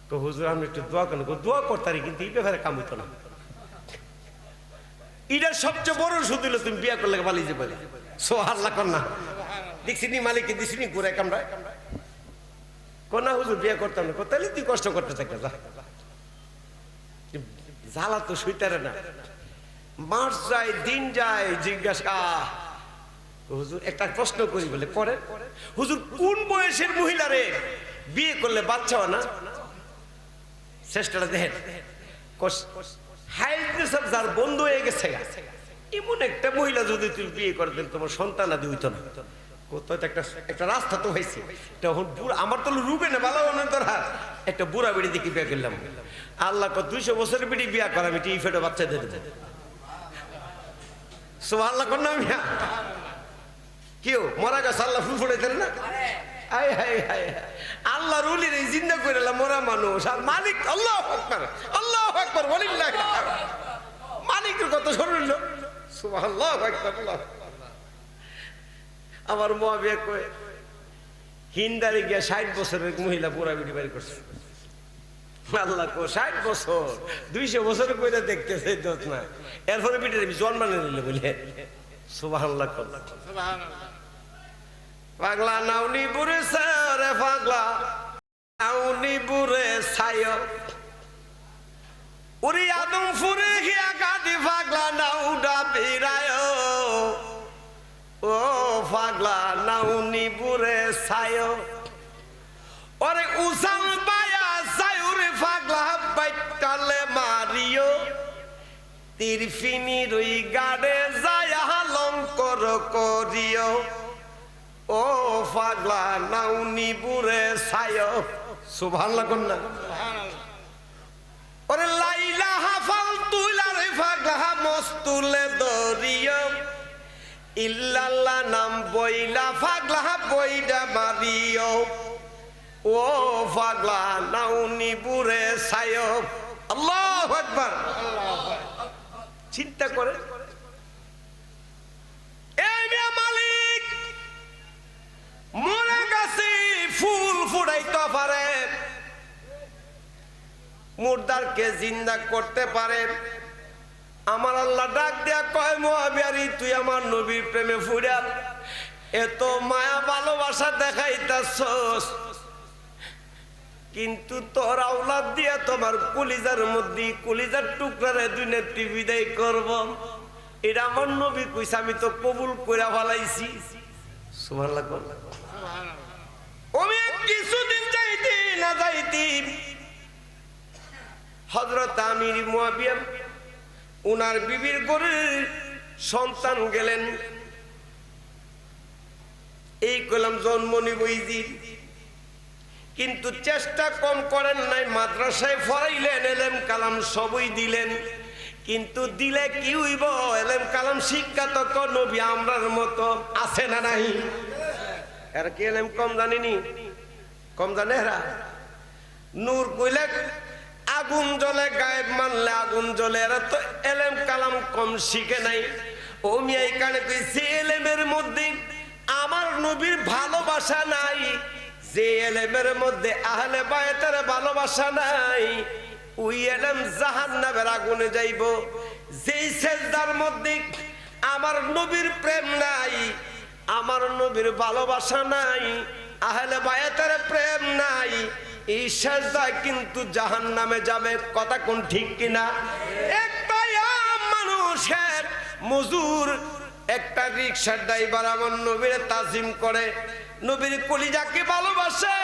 তো হুজুর আমি একটু দোয়া করেন, দোয়া করতারি কিন্তু এই ব্যাপারে কাম হইতো না। এটার সবচেয়ে বড় সুদ হলো তুমি বিয়া করলে পালিয়ে যাবে। সোহাল্লা কন্যা দেখছিনি মালিককে দিছিনি ঘুরে কামড়ায় কন্যা হুজুর বিয়া করতাম না, তাহলে তুই কষ্ট করতে থাকতে জ্বালা তো শুইতারে না। মাস যায় দিন যায়, জিজ্ঞাসা হুজুর একটা প্রশ্ন করি বলে করে হুজুর কোন বয়সের মহিলারে বিয়ে করলে বাচ্চা হয় না? চেষ্টাটা দেখেন, সব যার বন্ধু হয়ে গেছে এমন একটা মহিলা যদি তুমি বিয়ে করে দেন তোমার সন্তান আদি হইতো না। কোথাও একটা রাস্তা তো হয়েছে, আমার তো রুবে না ভালো তোরা একটা বুড়া বেড়ি দেখি বিয়ে করলাম। আল্লাহ 200 বছরের বেড়ি বিয়া করা আমি টিফেটে বাচ্চা দিয়ে দেবো। সুবহানাল্লাহ কন্যা মিয়া কেউ মরা গেছে আল্লাহ ফুল ফুটাইতেন না। হায় হায় হায় আল্লাহ রুলির এই জিন্দা করে মরা মানুষ আর মালিক আল্লাহু আকবার আল্লাহু আকবার ওয়ালিল্লাহি মালিকের কত শরীর সুবহানাল্লাহু আকবার। আমার মুয়াবিয়া কয় হিন্দারে গিয়া 60 বছরের মহিলা পুরা বিড়ি বাড়ি করছে। আল্লাহ কো 60 বছর 200 বছর কইরা দেখতেছে দোষ না, এরপরে বিটির জন্মানো নিল বলে সুবহানাল্লাহ সুবহানাল্লাহ। পাগলা নাউনি বুড়ে সারে পাগলা নাউনি বুড়ে ছায় উরি আদম ফুরে গিয়া গাদি পাগলা নাউডা বিরায় ও পাগলা নাউনি বুড়ে ছায় ওরে উসাল বায়া ছায়ুরে পাগলা বাইটালে মারিও তিরফিনি রই গাড়ে যায় লঙ্কর করিও ও পাগলা নাউনি বুড়ে ছায় সুবহানাল্লাহ কন্যা। ওরে লাইলা হাফাল তুলারে পাগলা মস্তুলে দরিও ইল্লাল্লাহ নাম বইলা পাগলা বইডা মারিও ও পাগলা নাউনি বুড়ে ছায়। আল্লাহু আকবার। চিন্তা করে এই মালিক মরে গেছে ফুল ফুটাইতে পারে, মুর্দারকে জিন্দা করতে পারে। আমার আল্লাহ ডাক দিয়া কয় মুআবিয়ারি তুই আমার নবীর প্রেমে ফুরা এত মায়া ভালোবাসা দেখাইতাছস, কিন্তু তোর আওলাদ দিয়া তোমার কলিজার মধ্যে কলিজার টুকরারে দুই নেত্রী বিদায় করব, এটা আমার নবী কইছে আমি তো কবুল কইরা ফলাইছি। সুবহানাল্লাহ আমি কিছুদিন যাইতে না যাইতে হযরত আমির মুআবিয়া উনার বিবির ঘরে সন্তান গেলেন। এই কলম জন্ম নিবইজি, কিন্তু চেষ্টা কম করেন নাই। মাদ্রাসায় পড়াইলেন, এলেম কালাম সবই দিলেন, কিন্তু দিলে কি হইব? এলেম কালাম শিক্ষা তো নবী আমরার মতো আছে না নাই? এরা কি এলেম কম জানেনি? কম জানে এরা? নূর কইলে আগুন জ্বলে, গায়েব মানলে আগুন জ্বলে। এরা তো এলেম কালাম কম শিখে নাই। ও মিয়া কানে কইছে এলেমের মধ্যে আমার নবীর ভালোবাসা নাই, যে এলেমের মধ্যে আহলে বায়তের ভালোবাসা নাই ওই এলেম জাহান্নামের আগুনে যাইব। যেই সেজদার মধ্যে আমার নবীর প্রেম নাই, আমার নবীর ভালোবাসা নাই, আহলে বায়তের প্রেম নাই, এই সেজদায় কিন্তু জাহান্নামে যাবে। কথা কোন ঠিক কিনা? একটা মানুষের মজুর, একটা রিকশার ড্রাইভার আমার নবীর তাজিম করে, নবীর কলিজাকে ভালোবাসে,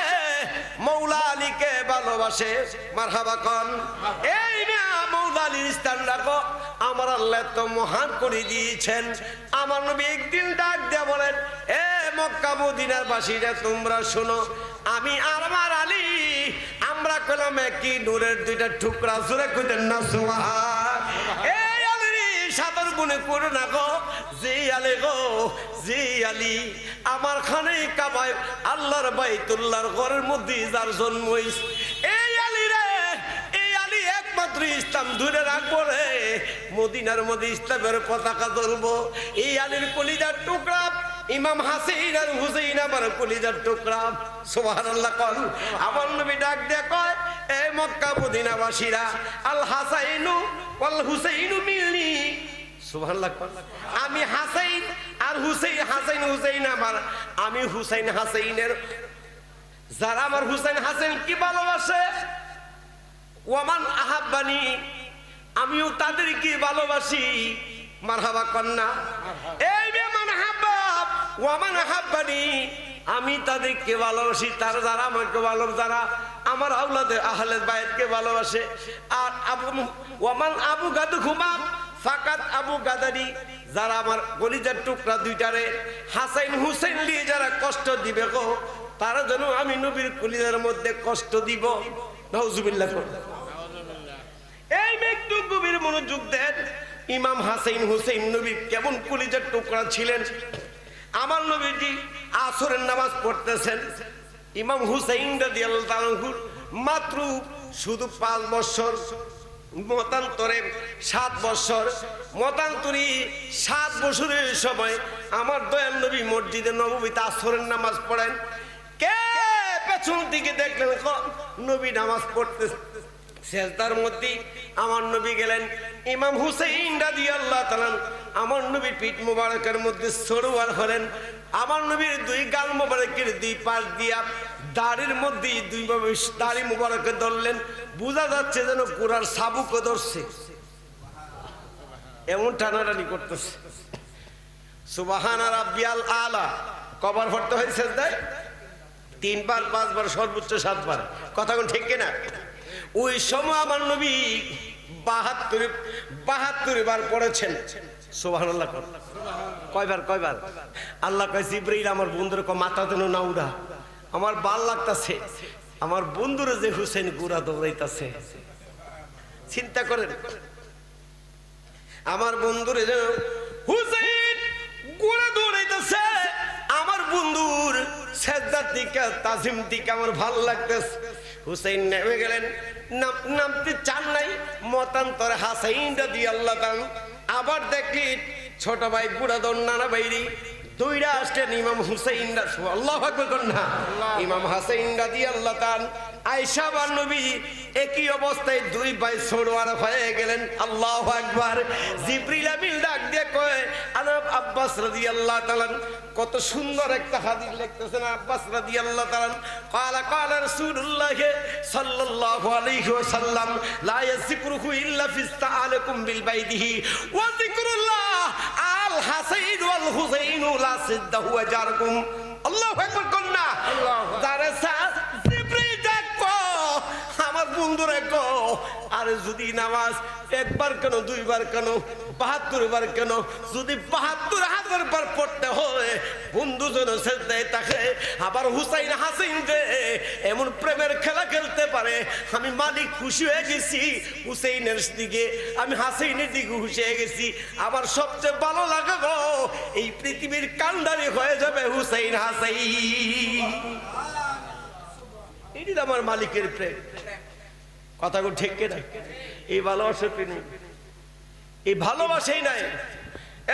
মৌলা আলীকে ভালোবাসে। মারহাবা কোন? এই না মৌলা আলীর স্থান রাখো। আমার আল্লাহ তো মহান করে দিয়েছেন। আমার নবী একদিন ডাক দিয়ে বলেন, এ মক্কা মদিনার বাসীরা তোমরা শোনো, আমি আর আমার আলী আমরা কলাম একই নূরের দুইটা টুকরা। জোরে কইতেন না সুবহান। এই আলীর সাদর গুণে করো না গো, জি আলী গো, জি আলী আমার খানে কাবায় আল্লাহর বাইতুল্লাহর ঘরের মধ্যে যার জন্ম হইছে, এই আলী রে, এই আলী একমাত্র ইসলাম ধরে রাখবো রে, মদিনার মধ্যে ইসলামের পতাকা জ্বলবো। এই আলীর কলিজার টুকরা ইমাম হাসান আর হুসাইন আমার কলিজার টুকরা। সুবহানাল্লাহ কোন? আমার নবী ডাক দিয়ে কয়, এই মক্কা মদিনাবাসীরা, আল হাসাইনু ওয়াল হুসাইনু মিলনি, সুবহানাল্লাহ। আমি হাসাইন আর হুসাইন, হাসাইন হুসাইন আমার, আমি হুসাইন হাসাইনের, যারা আমার হুসাইন হাসাইন কি ভালোবাসে, ওয়ামান আহাব্বানি, আমিও তাদেরকে ভালোবাসি। মারহাবা কন্যা, এই বেমান হাব্বাব ওয়ামান হাব্বানি, আমি তাদেরকে ভালোবাসি, তারা যারা আমাকে ভালোবাসে, যারা আমার আওলাদে আহলে বাইতকে ভালোবাসে। আর আবু ওয়ামান আবু গাদু খুবাব ফাকাত আবু গাদারি, যারা আমার কলিজার টুকরা দুইটারে হাসাইন হুসাইন দিয়ে যারা কষ্ট দিবে গো, তারা যেন আমি নবীর কলিজার মধ্যে কষ্ট দিব। নাউজুবিল্লাহ। এই একটু গভীর মনোযোগ দেন। ইমাম হাসাইন হুসাইন নবীর কেমন কলিজার টুকরা ছিলেন। আমার নবীজি আসরের নামাজ পড়তেছেন, ইমাম হুসাইন রাদিয়াল্লাহু তাআলা মাত্র শুধু 5 বছর, মতান্তরে 7 বছর, মতান্তরি 7 বছরের সময় আমার দয়াল নবী মসজিদে নববীতে আসরের নামাজ পড়েন। কে পেছন দিকে দেখলেন নবী নামাজ পড়তে, সেজদার মধ্যে আমার নবী গেলেন। ইমাম হুসাইন রাদিয়াল্লাহু তাআলা আমার নবী পিঠ মোবারকের মধ্যে সরোয়ার হলেন। আমার নবীর 2 গাল মোবারকের 2 পাশ দিয়া দাড়ির মধ্যে 2 ভাবে দাড়ি মোবারকে ধরলেন। বোঝা যাচ্ছে যেন কুরার সাবুকে ধরছে, এমন টানাটানি করতেছে। সুবহানা রাব্বিয়াল আলা কবার পড়তে হয় সেজদায়? 3 বার, 5 বার, সর্বোচ্চ 7 বার। কথা কোন ঠিক কিনা? ওই সময় আমার নবী 72 বার পড়েছেন। সুবহানাল্লাহ। কয়বার? আল্লাহ কয় জিবরাইল আমার বন্ধুর মাথা যেন না উড়া, আমার ভাল লাগতাছে, আমার বন্ধুর যে হুসেন গুড়া দৌড়াইতাছে। চিন্তা করেন, আমার বন্ধুরে যেন হুসেন গুড়া দৌড়াইতাছে, আমার বন্ধুর সেজদার দিকে তাজিম দিকে আমার ভাল লাগতেছে। হুসেন নেমে গেলেন, নামতে চান নাই, মতান্তরে হাসাইন রাদিয়াল্লাহু তাআলা আবার দেখলি ছোট ভাই গুড়া দৌড় নানা বাইরি দুইটা আসলেন। ইমাম হুসাইন, আল্লাহু আকবার কন্যা, ইমাম হাসাইন রাদিয়াল্লাহু তাআলা আয়েশা আর নবী একই অবস্থায় 2 ভাই সরোয়ার হয়ে গেলেন। আল্লাহু আকবার। জিবরিল আমিন ডাক দিয়ে কয়, আব্বাস রাদিয়াল্লাহু তাআলা, কত সুন্দর একটা হাদিস লিখতেছেন আব্বাস রাদিয়াল্লাহু তাআলা, ক্বালা রাসূলুল্লাহ সাল্লাল্লাহু আলাইহি ওয়াসাল্লাম লা ইয়াযকুরুহু ইল্লা ফিস্তাআলাকুম বিল বাইদিহি ওয়া যিকরুল্লাহ আল হাসাইন ওয়াল হুসাইন লা সিদ্দাহু ওয়াজারকুম। আল্লাহু আকবার কন্যা, দারাসা জিবরিল ডাক আমার বন্ধুরে গো, আর যদি নামাজ 1 বার কেন 2 বার কেন 72 বার কেন, যদি 72,000 বার পড়তে হয়, বন্ধু যেন সেজদায় থাকে। আবার হুসাইন হাসাইন যে এমন প্রেমের খেলা খেলতে পারে, আমি মালিক খুশি হয়ে গেছি হুসাইনের দিকে, আমি হাসাইনের দিকে খুশি হয়ে গেছি। আমার সবচেয়ে ভালো লাগে গো, এই পৃথিবীর কান্ডারি হয়ে যাবে হুসাইন হাসাইন। এটি আমার মালিকের প্রেম। কথা ঠিক কিনা? এই ভালোবাসা প্রেমী, এই ভালোবাসাই নাই।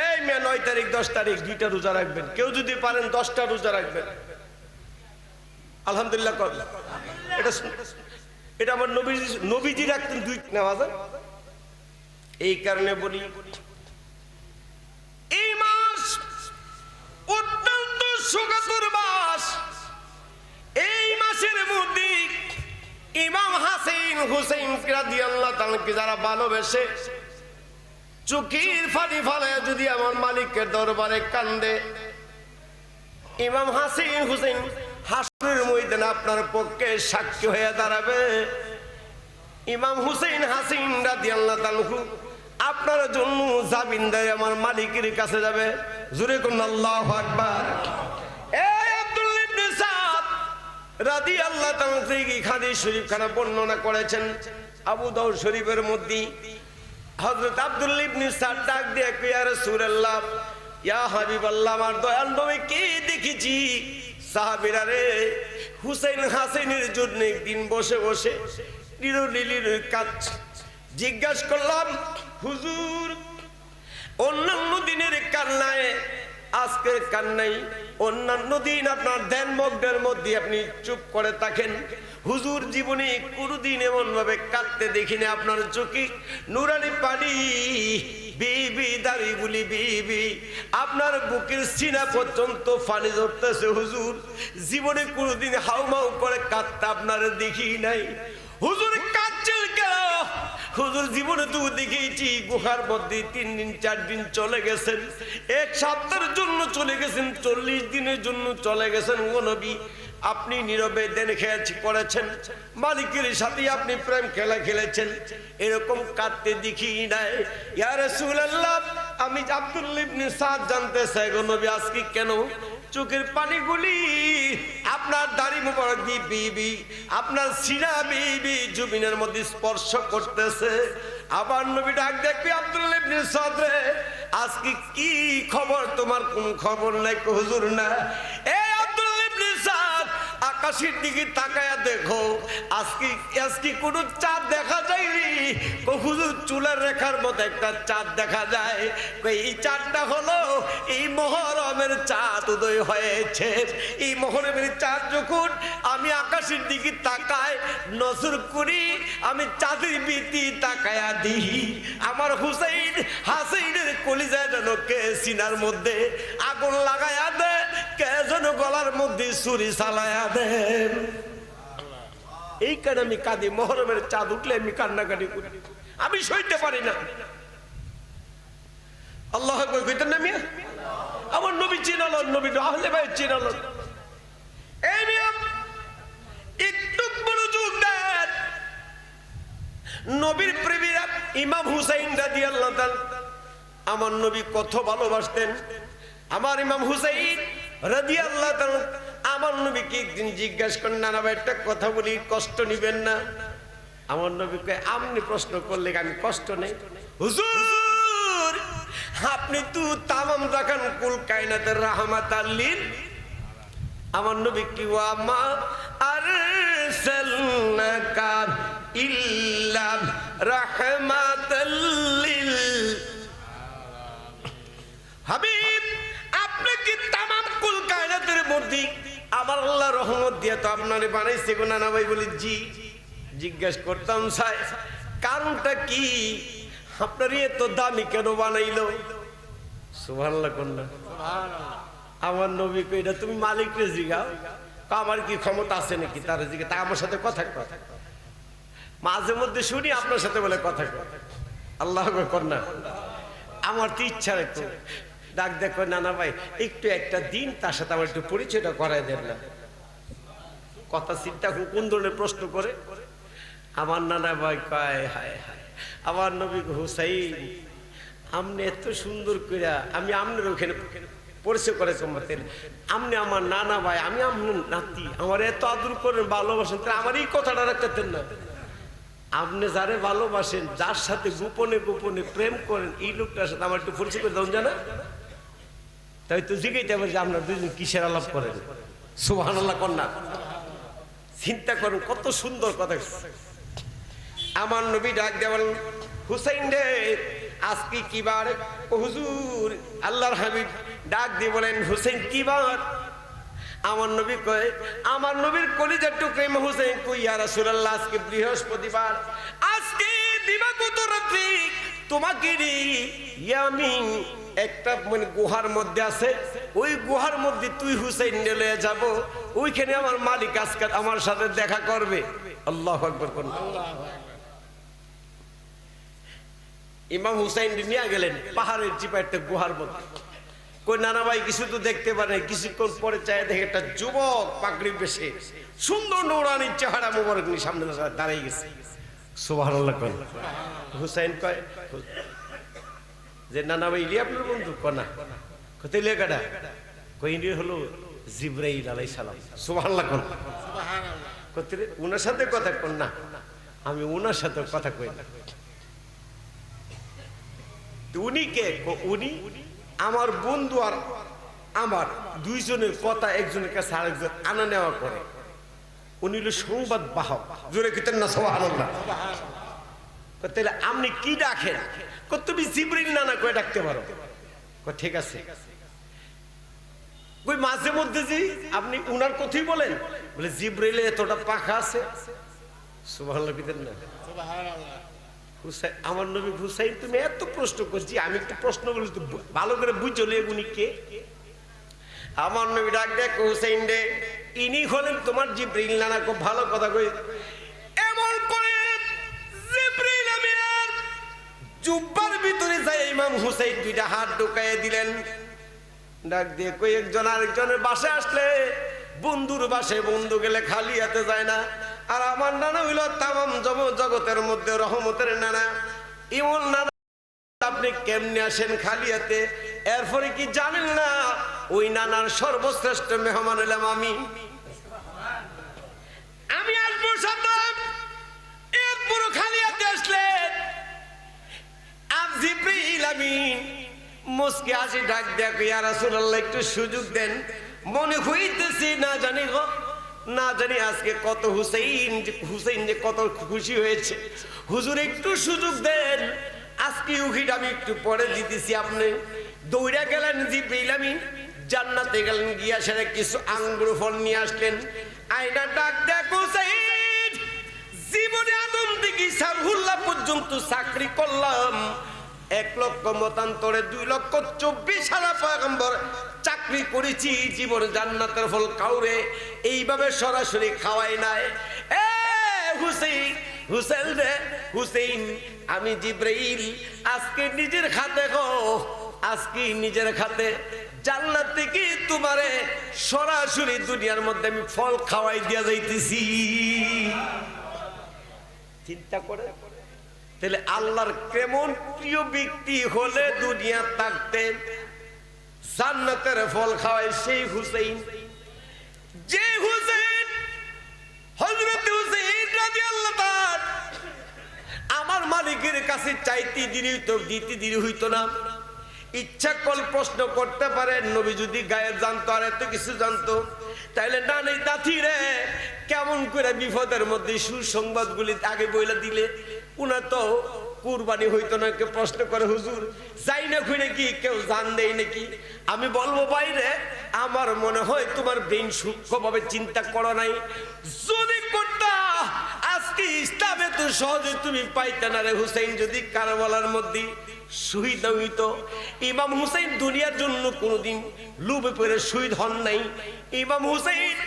এই মেয়ে 9 তারিখ 10 তারিখ 2টা রোজা রাখবেন, কেউ যদি পারেন 10টা রোজা রাখবেন। আলহামদুলিল্লাহ কর। এটা আমার নবীজি রাখতেন 2 নামাজ। এই কারণে বলি এই মাস অত্যন্ত সুখকর মাস। এই মাসের মধ্যে ইমাম হাসাইন হুসাইন রাদিয়াল্লাহু তাআলা যারা ভালোবেসে চোখের পানি ফেলে যদি আমার মালিকের দরবারে কান্দে, ইমাম হাসাইন হুসাইন হাসরের ময়দানে আপনার পক্ষে সাক্ষী হয়ে দাঁড়াবে। ইমাম হুসাইন হাসাইন রাদিয়াল্লাহু তাআলা আপনার জন্য জামিনদার আমার মালিকের কাছে যাবে। জোরে কোন আল্লাহু আকবার। রাদিয়াল্লাহু তাআলা থেকে হাদিস শরীফ খানা বর্ণনা করেছেন আবু দাউদ শরীফের মধ্যে। হযরত আব্দুল্লাহ ইবনে সাদ ডাক দিয়ে ইয়া রাসূলুল্লাহ, ইয়া হাবিবাল্লাহ, আমার দয়াল নবী কি দেখেছি সাহাবীরা রে, হুসাইন হাসাইনের জন্য একদিন বসে বসে নিরলিলির কাজ। জিজ্ঞাসা করলাম, হুজুর অন্যান্য দিনের কান্নায় আজকের কান্নাই অন্যান্য দিন আপনার ধ্যান মগ্নের মধ্যে আপনি চুপ করে থাকেন, হুজুর জীবনে কোনোদিন এমন ভাবে কাঁদতে দেখিনি আপনার চোখে নুরানি পানি বিবি দাঁড়িয়ে বলি বিবি আপনার বুকের সিনা পর্যন্ত পানি ধরতেছে। হুজুর জীবনে কোনোদিন হাউমাউ করে কাঁদতে আপনার দেখি নাই। হুজুর কাঁদছেন কেন? হুজুর জীবনে তো দেখেছি গুহার মধ্যে 3 দিন 4 দিন চলে গেছেন, 1 সপ্তাহের জন্য চলে গেছেন, 40 দিনের জন্য চলে গেছেন। ও নবী আপনি নীরবে দেন খেয়াছি করেছেন, মালিকের সাথে আপনি প্রেম খেলা খেলেছেন, এরকম কাঁদতে দেখি নাই। ইয়া রাসূলুল্লাহ আমি আব্দুল্লাহ ইবনে সাদ জানতে চাই গো নবী আজকে কেন চোখের পানিগুলি আপনার দাড়ি মোবারক দিয়ে বিবি আপনার সিনা বিবি জমিনের মধ্যে স্পর্শ করতেছে? আবার নবী ডাক দেখবি আব্দুল্লাহ ইবনে সাদ রে আজকে কি খবর? তোমার কোন খবর নাই? হুজুর না। এই আব্দুল্লাহ ইবনে সাদ আকাশের দিকে তাকায়া দেখো, আজকে কোন চাঁদ দেখা যায়নি? হুজুর চুলের রেখার মতো একটা চাঁদ দেখা যায়। এই চাঁদটা হলো এই মুহররমের চাঁদ উদয় হয়েছে। এই মুহররমের চাঁদ যখন আমি আকাশের দিকে তাকাই নজর করি, আমি চাঁদের বিতি তাকায়া দিই, আমার হুসাইন হাসাইনের কলিজায় যেন কে সিনার মধ্যে আগুন লাগায়া দে, কে যেন গলার মধ্যে ছুরি চালায়া দে। এই কারণে আমি কাঁদি, মুহররমের চাঁদ উঠলে আমি কান্নাকাটি করি, আমি সইতে পারি না। আল্লাহ আকবার কইতেন না মিয়া? আমার নবী চিনাল, নবী আহলে বাইত চিনাল। এই মিয়া একটু মনোযোগ দেন। নবীর প্রেমীরা ইমাম হুসাইন রাদিয়াল্লাহু তাআলা আমার নবী কত ভালোবাসতেন। আমার ইমাম হুসাইন রাদিয়াল্লাহু তাআলা আমার নবীকে একদিন জিজ্ঞাসা করেন, না না ভাই একটা কথা বলি, কষ্ট নিবেন না? আমার নবীকে আপনি প্রশ্ন করলে আমি কষ্ট নেই। হুজুর আপনি তো তামাম জাকান কুল কায়নাতের রাহমাতাল লিল। আমার নবী কি ওয়া মা আরসালনাকা ইল্লা রাহমাতাল লিল। হাবিব আপনি কি তামাম কুল কায়নাতের মধ্যে আমার আল্লাহ রহমত দিয়ে তো আপনারে বানাইছে গো? নানা ভাই বলি জি। জিজ্ঞেস করতাম সাই কারণটা কি, আপনার এত দামি কেন বানাইলো? সুবহানাল্লাহ কন্যা আমার নবী কই এটা তুমি মালিককে জিগাও, আমার কি ক্ষমতা আছে নাকি তার জিগে? তা আমার সাথে কথা কথা মাঝে মধ্যে শুনি আপনার সাথে বলে কথা কথা। আল্লাহ কন্যা আমার তো ইচ্ছা একটু ডাক দেখো, নানা ভাই একটু একটা দিন তার সাথে আমার একটু পরিচয়টা করাই দেন না। কথা চিন্তা কোন ধরনের প্রশ্ন করে আমার নানা ভাই কয় হায় হায় আমার নবী হুসাইন আপনি এত সুন্দর করে আমি আপনার ওখানে পরিচয় করে কমাতেন, আপনি আমার নানা ভাই, আমি আপনার নাতি, আমার এত আদর করেন ভালোবাসেন, আমার এই কথাটা রাখতেন না? আপনি যারে ভালোবাসেন, যার সাথে গোপনে গোপনে প্রেম করেন, এই লোকটার সাথে আমার একটু পরিচয় করে দেন জানা? তাই তো জিজ্ঞাইতে হবে যে আপনার দুজন কিসের আলাপ করেন? সুবহানাল্লাহ কন্যা চিন্তা করুন কত সুন্দর কথা। আমার নবী ডাক দেওয়াল হুসাইন রে আজকে কি বার? হুজুর আল্লাহর হাবিব ডাক দিয়ে বলেন হুসাইন কি বার? আমার নবী কয় আমার নবীর কলিজার টুকরা ইমাম হুসাইন কই ইয়া রাসূলুল্লাহ আজকে বৃহস্পতিবার, আজকে দিবাগত রাত্রি তোমাকে আমি একটা মানে গুহার মধ্যে আছে, ওই গুহার মধ্যে তুই হুসাইন নিয়ে যাব, ওইখানে আমার মালিক আজকে আমার সাথে দেখা করবে। আল্লাহু আকবার কোন ইমাম হুসাইন নিয়ে গেলেন পাহাড়ের চিপা একটা গুহার মধ্যে। কই নানা ভাই কিছু তো দেখতে পারে, কিছুক্ষণ পরে চাই দেখে একটা যুবক পাগড়ি বেশে সুন্দর নৌরানি চেহারা মোবারক নিয়ে সামনে দাঁড়িয়ে গেছে। সুবহানাল্লাহ কোন হুসাইন কয় যে নানা ভাই ইলি আপনার বন্ধু? কনা কত লেখাটা কই হলো জিবরাইল আলাইহিস সালাম। সুবহানাল্লাহ কোন কত উনার সাথে কথা কোন না, আমি উনার সাথে কথা কই না। উনি কে? উনি আমার বন্ধু আর আমার দুইজনের কথা একজনের কাছে আরেকজন আনা নেওয়া করে। উনি হলো সংবাদ বাহক। জোরে কইতেন না সুবহানাল্লাহ? তাহলে আপনি কি ডাকেন? তুমি জিবরিল নানা কয়ে ডাকতে পারো। ঠিক আছে ওই মাঝে মধ্যে যে আপনি উনার কথাই বলেন, বলে জিব্রাইলে এতটা পাখা আছে। সুবহানাল্লাহ বিদেন না, সুবহানাল্লাহ। হুসাইন, আমার নবী হুসাইন, তুমি এত প্রশ্ন করছি, আমি একটু প্রশ্ন বলি তো ভালো করে বুঝলে উনি কে। আমার নবী ডাক দেখ, হুসাইন রে, ইনি হলেন তোমার জিব্রাইল নানা। খুব ভালো কথা কই। এমন করে জিব্রাইল আমিনার জুব্বার ভিতরে যায় ইমাম হুসাইন দুইটা হাত ঢুকাইয়া দিলেন। ডাক দিয়ে কই, একজন আরেকজনের বাসায় আসলে বন্ধুর বাসায় বন্ধু গেলে খালি হাতে যায় না। আর আমার নানা হইল তামাম জগতের মধ্যে রহমতের নানা। ইমন নানা, আপনি কেমনে আসেন খালি হাতে? এরপরে কি জানেন না ওই নানার সর্বশ্রেষ্ঠ মেহমান হইলাম আমি। আমি আসবো সাথে, এরপরও খালি হাতে আসলে জিব্রাইল আমিন মুস্কি হাসি ডাক দেয়া, ইয়া রাসূলুল্লাহ একটু সুযোগ দেন। মনে হইতেছি না জানি গো, না জানি আজকে কত হুসাইন যে কত খুশি হয়েছে। হুজুর একটু সুযোগ দেন, আজকে উহিদ আমি একটু পরে দিতেছি। আপনি দৌড়া গেলেন জিব্রাইল আমিন, জান্নাতে গেলেন, গিয়া সেরে কিছু আঙ্গুর ফল নিয়ে আসলেন। আয়না ডাক দেয়া, হুসাইন জীবনে আদম থেকে সারহুল্লাহ পর্যন্ত চাকরি করলাম, 1 লক্ষ মতান্তরে 2,24,000 পয়গম্বর চাকরি করেছি, জীবন জান্নাতের ফল কাউরে এইভাবে সরাসরি খাওয়াই নাই। এ হুসাইন, হুসাইন রে হুসাইন, আমি জিব্রাইল আজকে নিজের খাতে গো, আজকে নিজের খাতে জান্নাত থেকে তোমারে সরাসরি দুনিয়ার মধ্যে আমি ফল খাওয়াই দিয়া যাইতেছি। চিন্তা করে, তাহলে আল্লাহর কেমন প্রিয় ব্যক্তি হলে দুনিয়া থাকতেন জান্নাতের ফল খাওয়ায় সেই হুসাইন। যে হুসাইন, হযরত হুসাইন রাদিয়াল্লাহু তাআলা আমার মালিকের কাছে চাইতে দেরি হইতো, দিতে দেরি হইতো না। ইচ্ছা কল প্রশ্ন করতে পারেন, নবী যদি গায়েব জানতো আর এত কিছু জানতো, তাইলে না নেই দাথি রে কেমন করে বিপদের মধ্যে সুসংবাদগুলি আগে বইলা দিলে উনার তো কুরবানি হইতো না। কেউ প্রশ্ন করে, হুজুর যাই না খুঁড়ে কি কেউ জান দেয় নাকি? আমি বলবো বাইরে, আমার মনে হয় তোমার ব্রেন সূক্ষ্মভাবে চিন্তা করো নাই। যদি করতা আজকে ইসলামে তো সহজে তুমি পাইতে না রে হুসাইন। যদি কারবালার মধ্যে শহীদ হইতো, ইমাম হুসাইন দুনিয়ার জন্য কোনোদিন লোভে পড়ে শহীদ হন নাই। ইমাম হুসাইন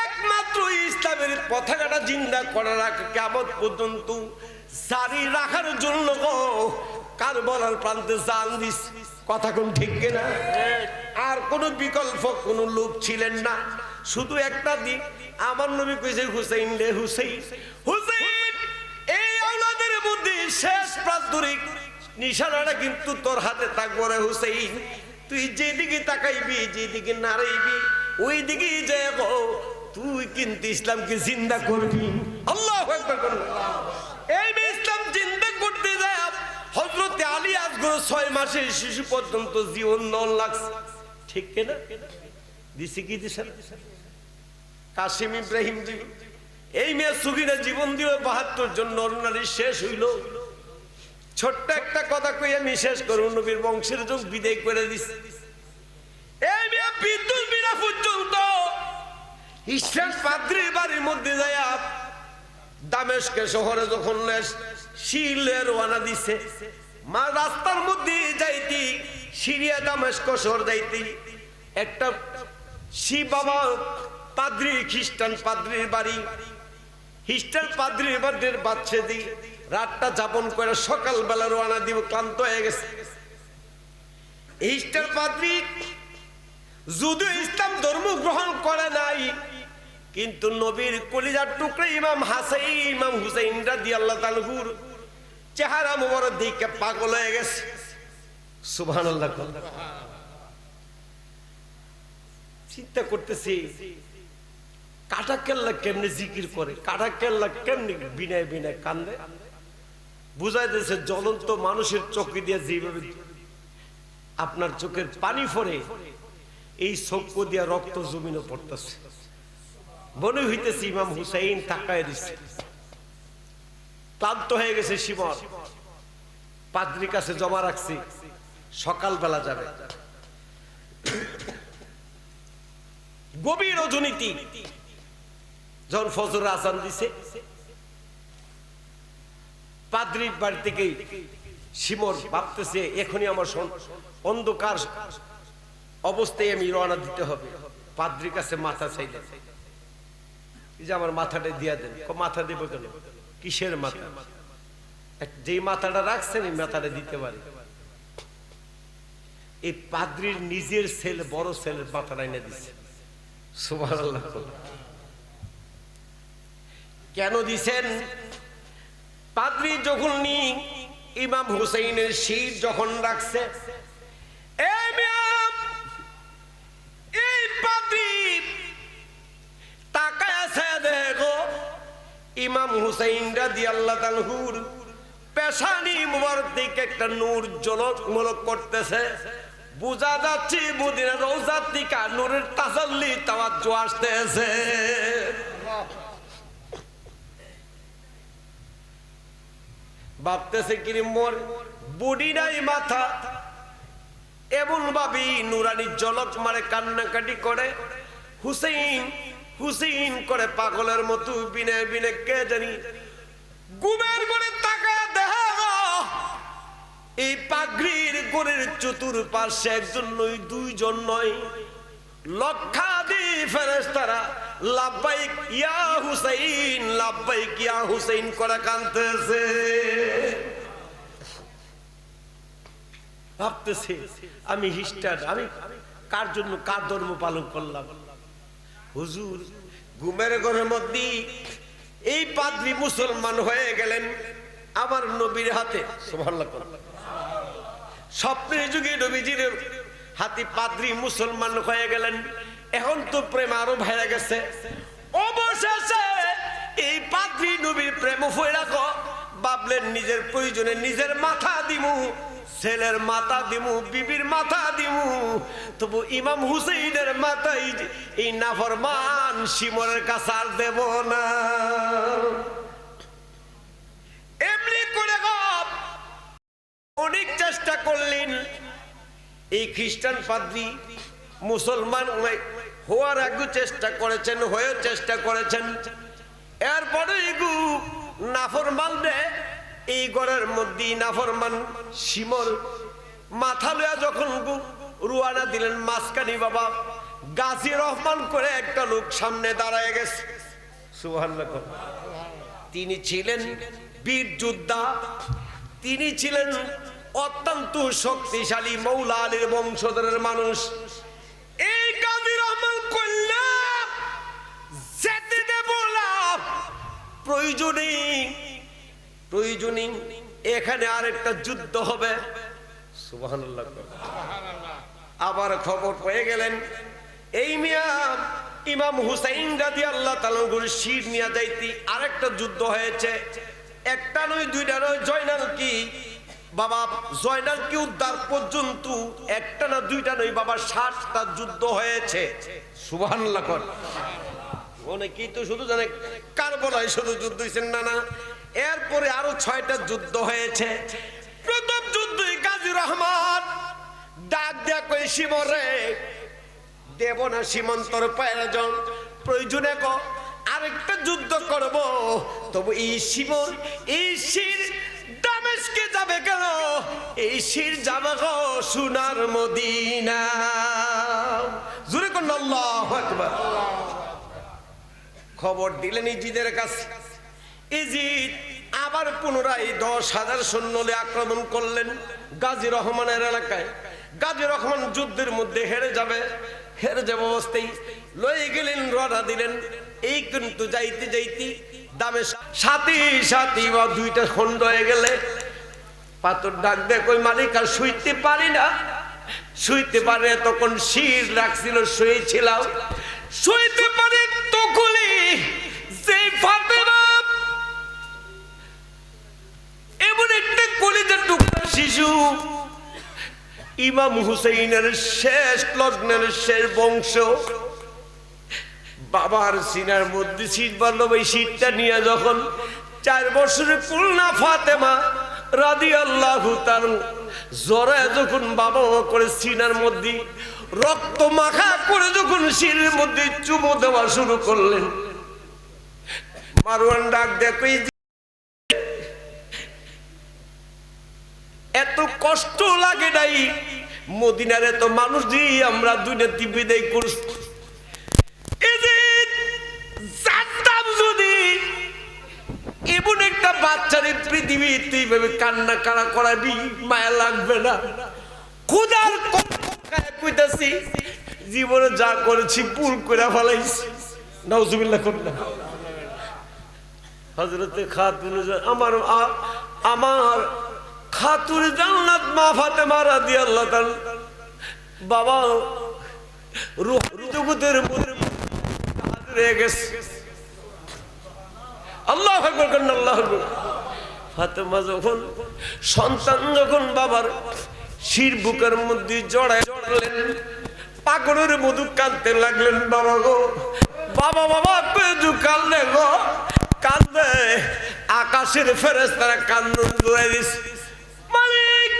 একমাত্র ইসলামের পতাকাটা জিন্দা করার কিয়ামত পর্যন্ত জারি রাখার জন্য কারবালার প্রান্তে জান দিস। কথা কোন ঠিক কিনা? আর কোন বিকল্প কোন লোক ছিলেন না, শুধু একটা দিক। আমার নবী কইছে, হুসাইন রে হুসাইন, হুসাইন এই আওলাদের মধ্যে শেষ প্রান্তরিক নিশানাটা কিন্তু তোর হাতে থাকবো রে হুসাইন। তুই যেদিকে তাকাইবি, যেদিকে নাড়াইবি, ওই দিকে যে তুই কিন্তু ইসলামকে জিন্দা করবি। আল্লাহু আকবার করুন। এই ইসলাম জিন্দা করতে যায় হযরত আলী আজগর 6 মাসের শিশু পর্যন্ত জীবন নন লাগছে, ঠিক কিনা? দিছে কি দিছে? কাসিম ইব্রাহিম জি এই মেয়ে সুগিরা জীবন দিল 72 জন নর নারী শেষ হইল। ছোট্ট একটা কথা কই আমি শেষ করব, নবীর বংশের যোগ বিদায় করে দিছে। এই মেয়ে বিদ্যুৎ বিনা পর্যন্ত ইসরায়েল পাদ্রীর বাড়ির মধ্যে যায় দামেস্কে শহরে যখন শিলে রওনা দিছে, মা রাস্তার মধ্যে যাইতি সিরিয়া দামেস্ক শহর যাইতি একটা শি বাবা পাদ্রী, খ্রিস্টান পাদ্রীর বাড়ি, খ্রিস্টান পাদ্রীর বাড়ির বাচ্চা দি রাতটা যাপন করে সকালবেলা রওনা দিব, ক্লান্ত হয়ে গেছে। খ্রিস্টান পাদ্রী যদিও ইসলাম ধর্ম গ্রহণ করে নাই, কিন্তু নবীর কলিজার টুকরা ইমাম হাসান, ইমাম হুসাইন রাদিয়াল্লাহু তাআলা চেহারা মোবারক দেখে পাগল হয়ে গেছে। সুবহানাল্লাহ। চিন্তা করতেছি কাটা কেল্লা কেমনে জিকির করে, কাটা কেল্লা কেমনে বিনয় বিনয় কান্দে। বুঝাই দিয়েছে জ্বলন্ত মানুষের চোখে দিয়ে যেভাবে আপনার চোখের পানি পড়ে, এই চোখ দিয়া রক্ত জমিনে পড়তেছে। মনে হইতেছে ইমাম হুসাইন তাকায় দিচ্ছে, ক্লান্ত হয়ে গেছে শিবর, পাদ্রীর কাছে জমা রাখছি, সকালবেলা যাবে। গভীর রজনীতি যখন ফজর আজান দিছে, পাদ্রির বাড়ি থেকে শিমর ভাবতেছে এখনই আমার অন্ধকার অবস্থায় আমি রওনা দিতে হবে। পাদ্রির কাছে মাথা চাইলে, এই যে আমার মাথাটা দিয়া দেন। মাথা দেবো কেন? কিসের মাথা? যেই মাথাটা রাখছেন এই মাথাটা দিতে পারে। এই পাদ্রির নিজের ছেলে, বড় ছেলের মাথাটা এনে দিচ্ছে। সুবহানাল্লাহ। কেন দিছেন? পাদ্রি যখন ইমাম হুসাইনের শির যখন রাখছে, এই পাদ্রি তাকায় আছে, দেখো ইমাম হুসাইন রাদিয়াল্লাহু তাআলার পেশানি মুবারক থেকে একটা নূর ঝলক করতেছে। বোঝা যাচ্ছে মদিনা রওজা থেকে নূরের তাসাল্লি তাওয়াজ্জু আসতেছে। ভাবতেছে কি মোর বডি নাই, মাথা এমন ভাবি নুরানি ঝলক মারে, কান্নাকাটি করে, হুসেইন হুসেইন করে পাগলের মতো বিনে বিনে কে জানি ঘুমের করে তাকায় দেখা এই পাগড়ির গোরের চতুর্পাশে একজন নয়, দুইজন নয়, লক্ষাধিক ফেরেশতারা লাব্বাইক ইয়া হুসাইন, লাব্বাইক ইয়া হুসাইন করে কাঁদতেছে। ভাবতেছে আমি হিস্টার, আমি কার জন্য কার ধর্ম পালন করলাম? হুজুর ঘুমের ঘরের মধ্যে এই পাদ্রী মুসলমান হয়ে গেলেন আমার নবীর হাতে। সুবহানাল্লাহ। স্বপ্নের যুগে নবীজির হাতে পাদ্রী মুসলমান হয়ে গেলেন। এখন তো প্রেম আরো ভেঙে গেছে। অবশেষে এই পাদ্রী নবীর প্রেম হয়ে রাখো, ভাবলেন নিজের প্রয়োজনে নিজের মাথা দিমু, ছেলের মাথা দিমু, বিবির মাথা দিমু, তবু ইমাম হুসেইনের মাথায় এই নাফরমান শিমরের কাছে আর দেব না। এমনি করে অনেক চেষ্টা করলেন এই খ্রিস্টান পাদ্রী, মুসলমান হওয়ার আগে চেষ্টা করেছেন, হয়ে চেষ্টা করেছেন। এরপরে নাফরমান এই ঘরের মধ্যে নাফরমান শিমর মাথা লইয়া যখন রুয়ানা দিলেন, মাঝখানি বাবা গাজী রহমান করে একটা লোক সামনে দাঁড়ায় গেছে। সুবহানাল্লাহ। তিনি ছিলেন বীর যোদ্ধা, তিনি ছিলেন অত্যন্ত শক্তিশালী মৌলা আলীর বংশধরের মানুষ। এই গাজী রহমান কইলা যেতে দেব না, প্রয়োজনে এখানে আরেকটা যুদ্ধ হবে। সুবহানাল্লাহ। আবার খবর পেয়ে গেলেন এই মিয়া ইমাম হুসাইন রাদিয়াল্লাহু তাআলার শির নিয়ে যাইতে আরেকটা যুদ্ধ হয়েছে। একটা নয়, দুইটা নয়, জয়নাল কি বাবা, জয়নাল কি উদ্ধার পর্যন্ত একটা না দুইটা নয় বাবা 60টা যুদ্ধ হয়েছে। সুবহানাল্লাহ। অনেকেই তো শুধু জানে কারবালায় শুধু যুদ্ধ হয়েছে, না না, এরপরে আরো 6টা যুদ্ধ হয়েছে। প্রথম যুদ্ধে গাজী রহমান ডাক দেয়া কই শিমরে দেব না, সীমান্তর প্রয়োজন, প্রয়োজনে আরেকটা যুদ্ধ করব, তবু এই শিমর এই শির দামেস্কে যাবে কেন? এই শির যাবে গো সোনার মদিনা। জোরে কোন আল্লাহু আকবার। খবর দিলেন ইজিদের কাছে। ইজিদ আবার পুনরায় 10,000 সৈন্য নিয়ে আক্রমণ করলেন গাজী রহমানের এলাকায়। গাজী রহমান যুদ্ধের মধ্যে হেরে যাবে অবস্থায় লয়ে গেলেন, রওনা দিলেন। এই কিন্তু যাইতে যাইতে দামে সাথী বা 2টা খন্ড হয়ে গেলে পাথর ডাক দেয় কই মালিক আর শুইতে পারি না, শুইতে পারে। তখন শির রাখছিল, শুয়েছিলাম, শুইতে পারে তখনই যে ফাতেমা এমন একটা কলিজার টুকরা শিশু, ইমাম হুসাইনের শেষ লগ্নের শেষ বংশ, বাবার সিনার মধ্যে শীত বাঁধল। ওই শীতটা নিয়ে যখন 4 বছরের কন্যা ফাতেমা রাদিয়াল্লাহু তাআলা জ্বরে যখন বাবা করে সিনার মধ্যে রক্ত মাখা করে যখন শিরের মধ্যে চুমো দেওয়া শুরু করলেন, মারওয়ান ডাক দেখো, এত কষ্ট লাগে নাই মদিনার এত মানুষ দিয়ে আমরা দুনিয়াতে বিদায় করছি। এই যে জানতাম যদি এমন একটা বাচ্চারে পৃথিবী তুই ভাবে কান্না কারা করাবি, মায়া লাগবে না। খুদার কইতাছি জীবনে যা করেছি ভুল করে ফেলাইছি। নাউজুবিল্লাহ করলাম। হযরতে খাতুন আমার খাতুন জান্নাত মা ফাতেমা রাদিয়াল্লাহু তাআলা বাবা রূহ জগতের মধ্যে হাজির গেছে। আল্লাহু আকবার করেন, আল্লাহু আকবার। ফাতেমা যখন সন্তান যখন বাবার শির বুকের মধ্যে জড়ালেন, পাগলের মধু কাঁদতে লাগলেন, বাবা গো বাবা, বাবা পেজু কান্দে গো কান্দে। আকাশের ফেরেশতারা কান্দন জুড়ে দিছে, মালিক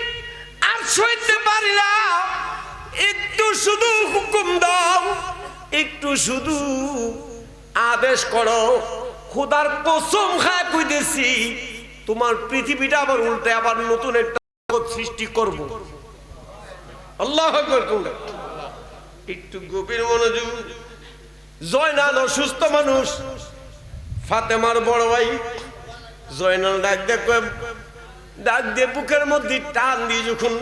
আর সইতে পারি না, একটু শুধু হুকুম দাও, একটু শুধু আদেশ করো। খোদার কসম খায় কইতেছি তোমার পৃথিবীটা আবার উল্টে আবার নতুন একটা সৃষ্টি করব। আল্লাহু আকবার। একটু গভীর মনোযোগ। জয়নাল অসুস্থ মানুষ, ফাতেমার বড় ভাই জয়নাল ডাক দিয়ে বুকের মধ্যে টান দিয়ে যখন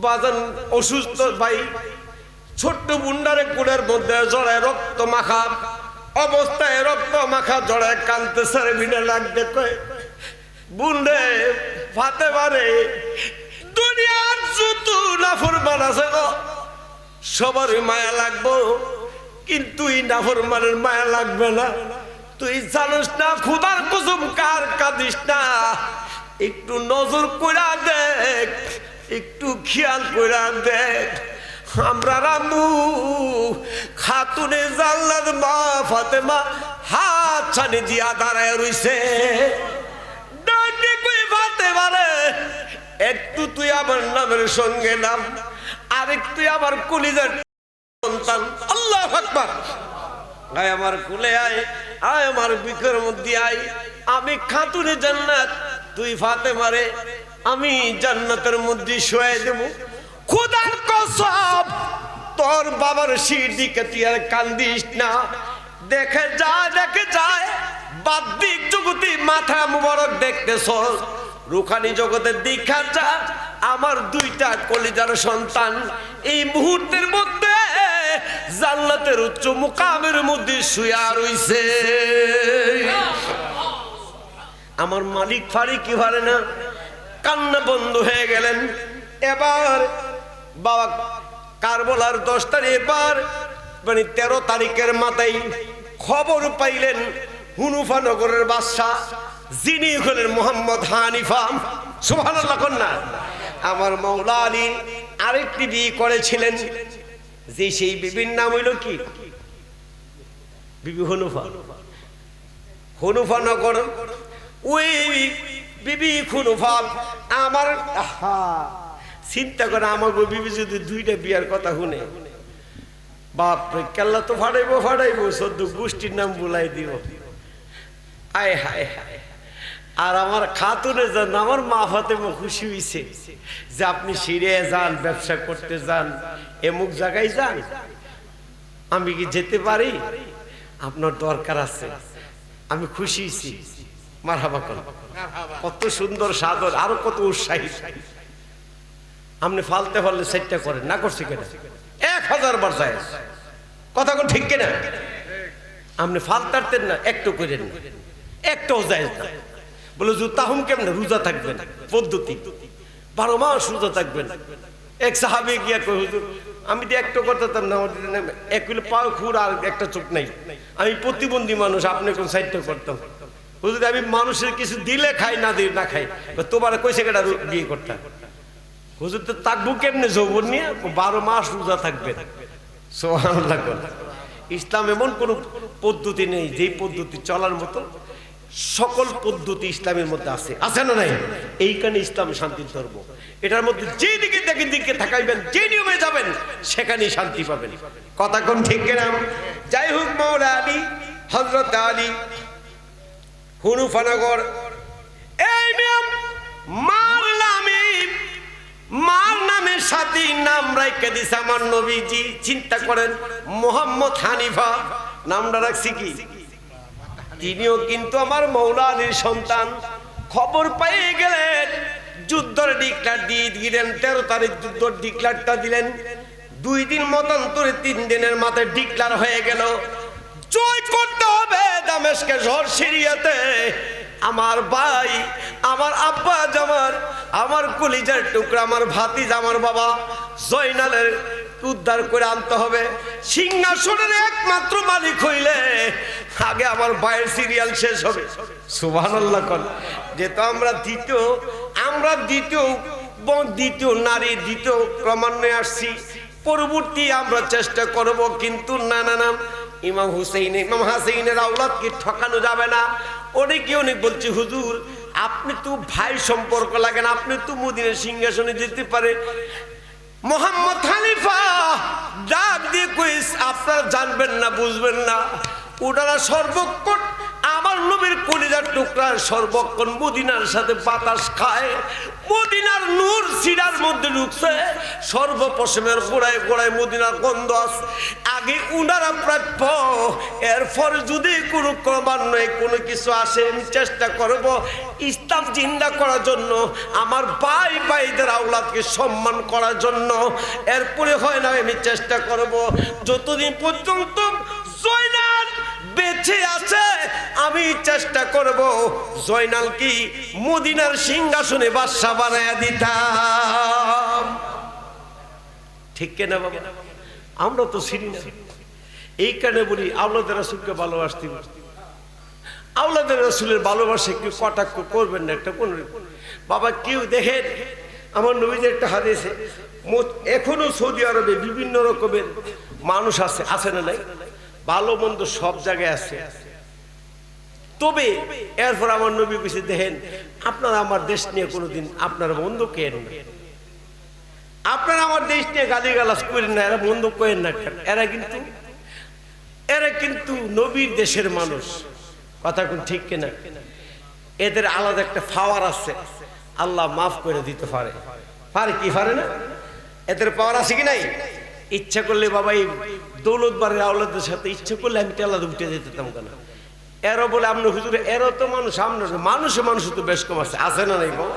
বাজান অসুস্থ ভাই ছোট্ট বুন্ডারে কুড়ের মধ্যে জড়ায় রক্ত মাখা অবস্থায়, রক্ত মাখা জড়ায় কানতে সারে বিনা লাগতে কয়, বুন্ডে ফাতেমারে দুনিয়ার যত নাফরমান আছে গো সবারই মায়া লাগবো, কিন্তু এই নাফরমানের মায়া লাগবে না। তুই জানিস না খোদার কসম কার কাঁদিস না, একটু নজর কইরা দেখ, একটু খেয়াল কইরা দেখ। আমরা রামু খাতুনে জান্নাত মা ফাতেমা হাত ছানি দিয়া দাঁড়ায় রইছে। ডাকে কই ফাতেমারে একটু তুই আমার নামের সঙ্গে নাম, আরেকটু আমার কলিজার সন্তান। আল্লাহু আকবার। আয় আমার কুলে আয়, আয় আমার বুকের মধ্যে আয়। আমি খাতুনে জান্নাত, তুই ফাতেমারে আমি জান্নাতের মধ্যে শুয়াই দেব। খোদার কসম তোর বাবার শির দিকে তুই আর কান্দিস না। দেখে যায় বাহ্যিক জগতে মাথা মুবারক দেখতেছ, রুখানি জগতে দেখা যা আমার দুইটা কলিজার সন্তান এই মুহূর্তের মধ্যে জান্নাতের উচ্চ মুকামের মধ্যে শুয়া রইছে। আমার মালিক ফারি কি পারে না, কান্না বন্ধ হয়ে গেলেন। এবার বাবা কারবালার 10 তারিখ, এবার মানে 13 তারিখের মাথায় খবর পাইলেন হুনুফা নগরের বাদশা যিনি হলেন মোহাম্মদ হানিফা। সুবহানাল্লাহ কন্যা আমার মাওলা আলী আরেকটি বিয়ে করেছিলেন, যে সেই বিবির নাম হইল কি? বিবি হুনুফা। হুনুফা নগর ওই বিবি হুনুফা আমার চিন্তা করে আমাকে বিবি যদি 2টা বিয়ার কথা শুনে, বাপরে কেল্লা তো ফাটাইবো সদ্য গোষ্ঠীর নাম বুলাই দিব। আয় হায় হায়। আর আমার খাতুনে যান, আমার মা ফাতেমা খুশি হইছে যে আপনি সিরিয়া যান, ব্যবসা করতে যান, এমুক জায়গায় যান, আমি কি যেতে পারি? আপনার দরকার আছে। আমি খুশি হইছি। মারহাবা কর। কত সুন্দর সাদর, আরো কত উৎসাহী। আপনি ফালতে পারলে সেটটা করেন, না করছি কেন? 1000 বার যায় কথা কোন ঠিক কিনা? আপনি ফালতারতেন না, একটু করেন না, একটাও যায় না। বলে তাহুম কেমন রোজা থাকবেন পদ্ধতি, 12 মাস রোজা থাকবেন। এক সাহাবী গিয়া কই, হুজুর আমি তো একটু করতাম না, এক কিলো পাও খুর আর একটা চোখ নাই, আমি প্রতিবন্ধী মানুষ, আপনি কোন সাইডটা করতাম? হুজুর আমি মানুষের কিছু দিলে খাই, না দিলে না খাই। তোমার কইছে কেটা বিয়ে করতাম? হুজুর তো থাকবো কেমনে যৌবন নিয়ে? 12 মাস রোজা থাকবেন। সুবহানাল্লাহ। ইসলাম এমন কোন পদ্ধতি নেই যে পদ্ধতি চলার মতো সকল পদ্ধতি ইসলামের মধ্যে আছে, আছে না নাই? এইখানে ইসলাম শান্তির ধর্ম। এটার মধ্যে যে দিকে দেখে দিকে থাকাইবেন, যে নিয়মে যাবেন, সেখানেই শান্তি পাবেন। কথা কোন ঠিক কিনা? যাই হোক, মাওলা আলী, হযরত আলী হুনুফানগর এই নিয়ম মার নামের সাথে নাম রাখতে দিছে আমার নবীজি। চিন্তা করেন, মোহাম্মদ হানিফা নামটা রাখছি কি? তিনিও কিন্তু আমার মাওলা আলীর সন্তান। খবর পেয়ে গেলেন, যুদ্ধের ডিক্লার দিয়ে দিলেন। 13 তারিখ যুদ্ধের ডিক্লারটা দিলেন। 2 দিন মতান্তরে 3 দিনের মাথায় ডিক্লার হয়ে গেল, জয় করতে হবে দামেস্কের শহর সিরিয়াতে। আমার ভাই, আমার আব্বা জামার, আমার কলিজার টুকরা, আমার ভাতিজ, আমার বাবা জয়নালের উদ্ধার করে আনতে হবে। সিংহাসনের একমাত্র মালিক হইলে আগে আমার ভাইয়ের সিরিয়াল শেষ হবে। সুবহানাল্লাহ। যেহেতু আমরা দ্বিতীয় নারী, দ্বিতীয় ক্রমান্বয়ে আসছি, পরবর্তী আমরা চেষ্টা করব। কিন্তু না, ইমাম হাসাইনের আওলাদকে ঠকানো যাবে না। অনেক বলছে, হুজুর আপনি তো ভাই সম্পর্ক লাগেন, আপনি তো মদিনার সিংহাসনে যেতে পারে। মোহাম্মদ হানিফা ডাক দিয়ে কইস, আপনারা জানবেন না, বুঝবেন না, ওনারা সর্বক্ষণ আমার নবীর কলিজার টুকরা সর্বক্ষণ মদিনার সাথে বাতাস খায়। মদিনার নূর সিরার মধ্যে ঢুকছে, সর্বপশমের গোড়ায় গোড়ায় মদিনার গন্ধ আছে। আগে উনারা প্রাপ্য, এরপর যদি কোনো ক্রমান্বয়ে কোনো কিছু আসে, আমি চেষ্টা করব ইসলাম জিন্দা করার জন্য, আমার ভাইদের আওলাদকে সম্মান করার জন্য। এরপরে হয় না, আমি চেষ্টা করব যতদিন পর্যন্ত জয়নাল বেঁচে আছে, আমি চেষ্টা করব জয়নাল কি মদিনার সিংহাসনে বাদশা বানায়া দিতাম। ঠিক কিনা বাবা? আমরা তো চিনি না। এই কারণে বলি, আওলাদের রাসূলকে ভালোবাসতে, আওলাদের রাসূলের ভালোবাসা একটু কটাক্ষ করবেন না। একটা কোন বাবা কেউ দেখেন, আমার নবীদের একটা হাদিসে, এখনো সৌদি আরবে বিভিন্ন রকমের মানুষ আছে, আছে না নাই? ভালো মন্দ সব জায়গায় আছে। তবে এরপর আমার নবী বলেছে, দেখেন আপনারা আমার দেশ নিয়ে কোনোদিন আপনারা বন্ধ কেন না, আপনারা আমার দেশ নিয়ে গালিগালাজ করেন না, এরা বন্ধ করেন না। এরা কিন্তু নবীর দেশের মানুষ। কথা কোন ঠিক কিনা? এদের আলাদা একটা পাওয়ার আছে, আল্লাহ মাফ করে দিতে পারে। কি পারে না? এদের পাওয়ার আছে কি নাই? ইচ্ছা করলে বাবা এই দৌলত বাড়ির আওলাদের সাথে ইচ্ছা করলে আমি টেলাতে উঠে যেতাম কেন? এরা বলে আপনি হুজুরে, এরা তো মানুষ, আমরা মানুষে তো বেশ কম আছে, আছে না নাই বাবা?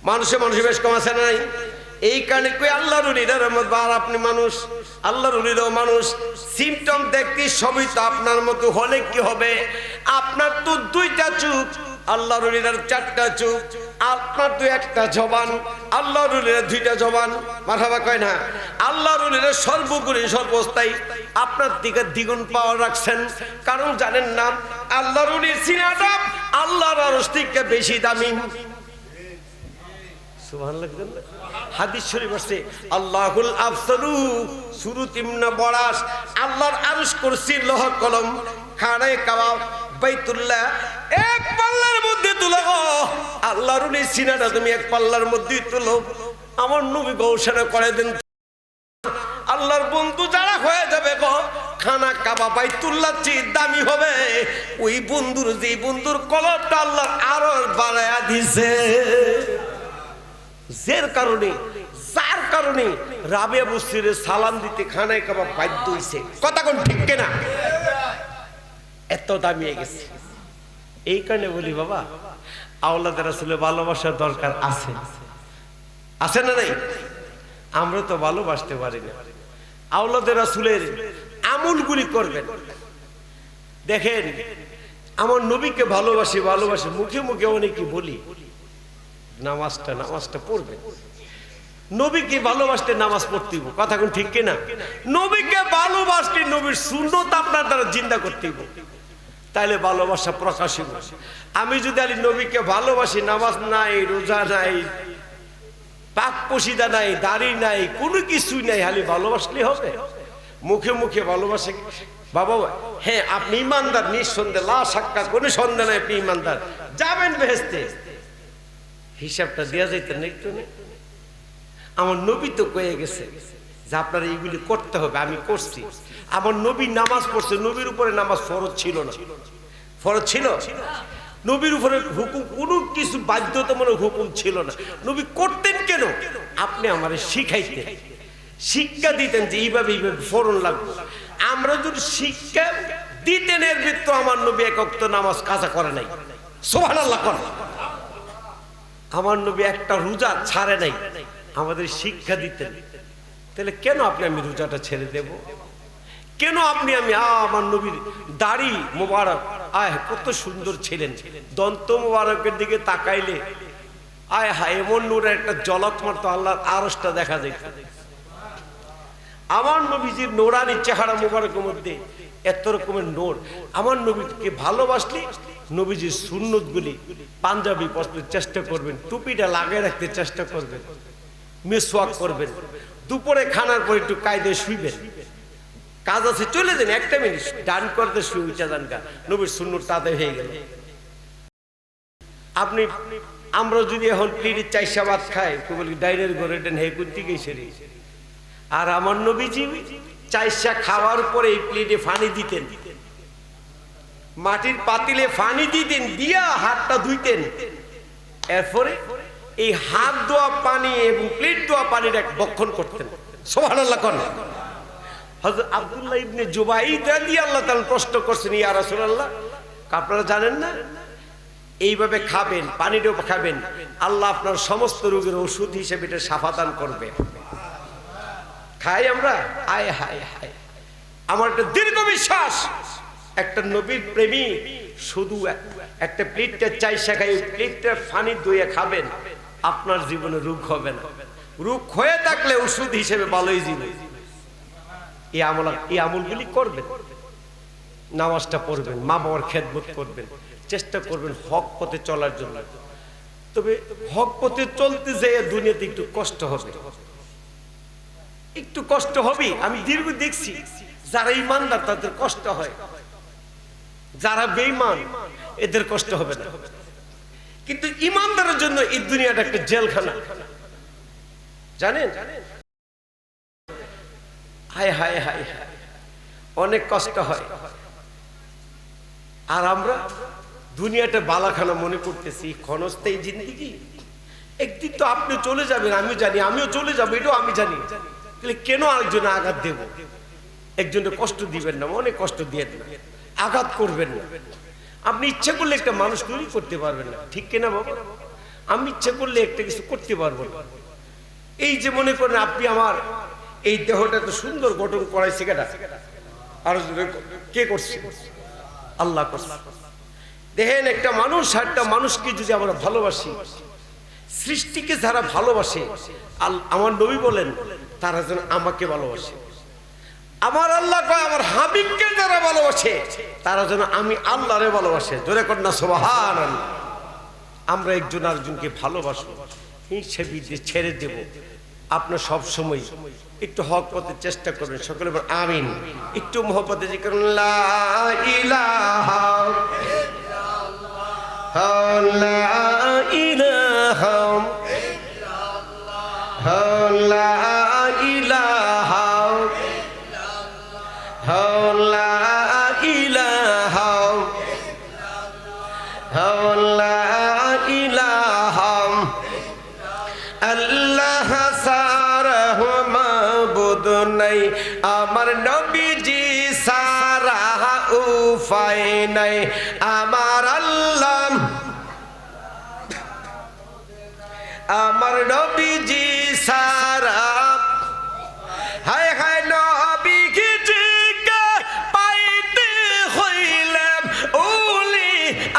মানুষে বেশ কম আছে না নাই? এই কারণে কই আল্লাহর ওলিদের মধ্যে, আর আপনি মানুষ, আল্লাহর ওলিরাও মানুষ। সিমটম দেখতে সবই তো আপনার মতো হলে কি হবে? আপনার তো 2টা চোখ, আল্লাহর ওলিদের 4টা চোখ, আপনার তো একটা জবান, আল্লাহর ওলিদের 2টা জবান। মারহাবা কয় না? আল্লাহর ওলিদের সর্বগুণী সর্বস্থায়ী, আপনার দিকে দ্বিগুণ পাওয়ার রাখছেন। কারণ জানেন না, আল্লাহর ওলির সিনাটা আল্লাহর আরশ থেকে বেশি দামি। সুবহানাল্লাহ। হাদিস শরীফ আছে, আল্লাহুল আফসালু সূরাত ইবনে বরাস, আল্লাহর আরশ, কুরসি, লৌহ কলম, খানায়ে কাবা, বাইতুল্লাহ এক পাল্লার মধ্যে তুলো। আল্লাহর ওলি সিনাটা তুমি এক পাল্লার মধ্যে তুলো। আমার নবী ঘোষণা করে দেন, আল্লাহর বন্ধু যারা হয়ে যাবে গো, খানা কাবা বাইতুল্লাহ চেয়ে দামি হবে। ওই বন্ধুর, যে বন্ধুর কলবটা আল্লাহ আরো বাড়ায়া দিছে, যার কারণে রাবিয়া বসরির সালাম দিতে খানায় কাবা বাধ্য হইছে। কথা কোন ঠিক কিনা? এত দামি হয়ে গেছে। এই কারণে বলি বাবা, আওলাদের রাসূলের ভালোবাসার দরকার আছে, আছে না নাই? আমরা তো ভালোবাসতে পারি না। আওলাদের রাসূলের আমলগুলি করবেন। দেখেন, আমার নবীকে ভালোবাসি, মুখে মুখে অনেকে বলি, নামাজটা পড়বে। নবীকে ভালোবাসতে নামাজ পড়তে হবে। কথা কোন ঠিক কিনা? নবীকে ভালোবাসতে নবীর সুন্নাত আপনার দ্বারা জিন্দা করতে হবে, তাইলে ভালোবাসা প্রকাশ হবে। আমি যদি আলী নবীকে ভালোবাসি, নামাজ নাই, রোজা নাই, পাক পশিদা নাই, দাড়ি নাই, কোনো কিছুই নাই, খালি ভালোবাসলে হবে? মুখে মুখে ভালোবাসে বাবা হ্যাঁ আপনি ইমানদার, নিঃসন্দেহ, লা শাক্কা, কোনো সন্দেহ নাই আপনি ইমানদার, যাবেন বেহেশতে। হিসাবটা দেওয়া যাইতেন না একটু? আমার নবী তো কয়ে গেছে যে আপনারা এইগুলি করতে হবে, আমি করছি। আমার নবী নামাজ পড়ছে, নবীর উপরে নামাজ ফরজ ছিল না? ফরজ ছিল? নবীর উপরে হুকুম, কোনো কিছু বাধ্যতামূলক হুকুম ছিল না। নবী করতেন কেন? আপনি আমারে শিখাইতেন, শিক্ষা দিতেন যে এইভাবে এইভাবে ফরজ লাগবে। আমরা যদি শিক্ষা দিতেন, এর ভিতরে আমার নবী এক ওয়াক্ত নামাজ কাজা করে নাই। সুবহানাল্লাহ করেন। আমার নবী একটা রোজা ছাড়ে নাই, আমাদের শিক্ষা দিতেন। তাহলে কেন আপনি আমি রোজাটা ছেড়ে দেব? কেন আপনি আমি আমার নবীর দাড়ি মোবারক, আয় কত সুন্দর ছিলেন, দন্ত মোবারকের দিকে তাকাইলে আয় হায় এমন নূরের একটা ঝলক মারতো, আল্লাহর আরশটা দেখা যেত। আমার নবীজির নোরানি চেহারা মোবারকের মধ্যে এত রকমের নূর। আমার নবীকে ভালোবাসলে নবীজির সুন্নতগুলি পাঞ্জাবি পরতে চেষ্টা করবেন, টুপিটা লাগিয়ে রাখতে চেষ্টা করবেন, মিসওয়াক করবেন, দুপুরে খানার পর একটু কায়দায় শুইবেন, কাজ আছে চলে যান, একটা মিনিট ডান করতে শুয়ে উঠা যান, নবীর সুন্নত তাতে হয়ে গেল। আপনি আমরা যদি এখন প্লেটে 4 ভাত খাই, তো বলি ডাইরের ঘরে দেন হে কুন্তি গেছে রে। আর আমার নবীজি 4 খাওয়ার পরে এই প্লেটে পানি দিতেন, মাটির পাতিলে পানি দিতেন, দিয়া হাতটা ধুইতেন, এরপরে এই হাত ধোয়া পানি এবং প্লেট ধোয়া পানির এক বক্ষণ করতেন। সুবহানাল্লাহ করেন। হযরত আব্দুল্লাহ ইবনে জুবাইর রাদিয়াল্লাহু তাআলা প্রশ্ন করছেন, ইয়া রাসূলুল্লাহ, আপনারা জানেন না এইভাবে খাবেন, পানিটাও খাবেন, আল্লাহ আপনার সমস্ত রোগের ওষুধ হিসেবে এটা শাফাদান করবে। খাই আমরা? আয় হায় হায়, আমার একটা দীর্ঘ বিশ্বাস, একটা নবীর প্রেমী শুধু একটা প্লেটটা 4 খাই, প্লেটটা পানি ধুয়ে খাবেন, আপনার জীবনে রোগ হবে না। রোগ হয়ে থাকলে ওষুধ হিসেবে ভালোই জীবন। এই আমলগুলি করবেন, নামাজটা পড়বেন, মা বাবার খেদমত করবেন, চেষ্টা করবেন হক পথে চলার জন্য। তবে হক পথে চলতে যেয়ে দুনিয়াতে একটু কষ্ট হবে, একটু কষ্ট হবে। আমি দীর্ঘ দেখছি যারা ইমানদার তাদের কষ্ট হয়, যারা বেঈমান এদের কষ্ট হবে না। কিন্তু ইমানদারের জন্য এই দুনিয়াটা একটা জেলখানা, জানেন? হায় হায় হায় হায়, অনেক কষ্ট হয়। আর আমরা দুনিয়াটা বালাখানা মনে করতেছি, ক্ষণস্থায়ী জিন্দেগি। একদিন তো আপনি চলে যাবেন, আমিও জানি, আমিও চলে যাবো, এটাও আমি জানি। তাহলে কেন আরেকজনে আঘাত দেব? একজনের কষ্ট দিবেন না, অনেক কষ্ট দিয়ে আঘাত করবেন না। আপনি ইচ্ছা করলে একটা মানুষ তৈরি করতে পারবেন না, ঠিক কিনা বাবা? আমি ইচ্ছা করলে একটা কিছু করতে পারবো না। এই যে মনে করেন আপনি আমার এই দেহটা তো সুন্দর গঠন করাইছে কেটা? আর কে করছে? আল্লাহ করছে। দেখেন একটা মানুষ আর একটা মানুষকে যদি আমরা ভালোবাসি, সৃষ্টিকে যারা ভালোবাসে, আমার নবী বলেন তারা যেন আমাকে ভালোবাসে। আমার আল্লাহ কয় আমার হাবিবকে যারা ভালোবাসে তারা যেন আমি আল্লাহরে ভালোবাসে। জোরে কর না সুবহানাল্লাহ। আমরা একজন আরেকজনকে ভালোবাসবো, হিংসা বিদ্বেষ ছেড়ে দেব। আপনার সব সময় একটু হক পথে চেষ্টা করবেন, সকলে আমিন। একটু মহব্বতে জিকির লা ইলাহা লা ইলাহা লা ইলাহা লা ইলাহা লা ইলাহা আল্লাহ সারা মাবুদ নাই, আমার নবীজি সারা উপায় নাই। আমার আল্লাহ আমার নবীজি সারা, হায় হায় নবীকে জিগা পাইতে হইলে ওলি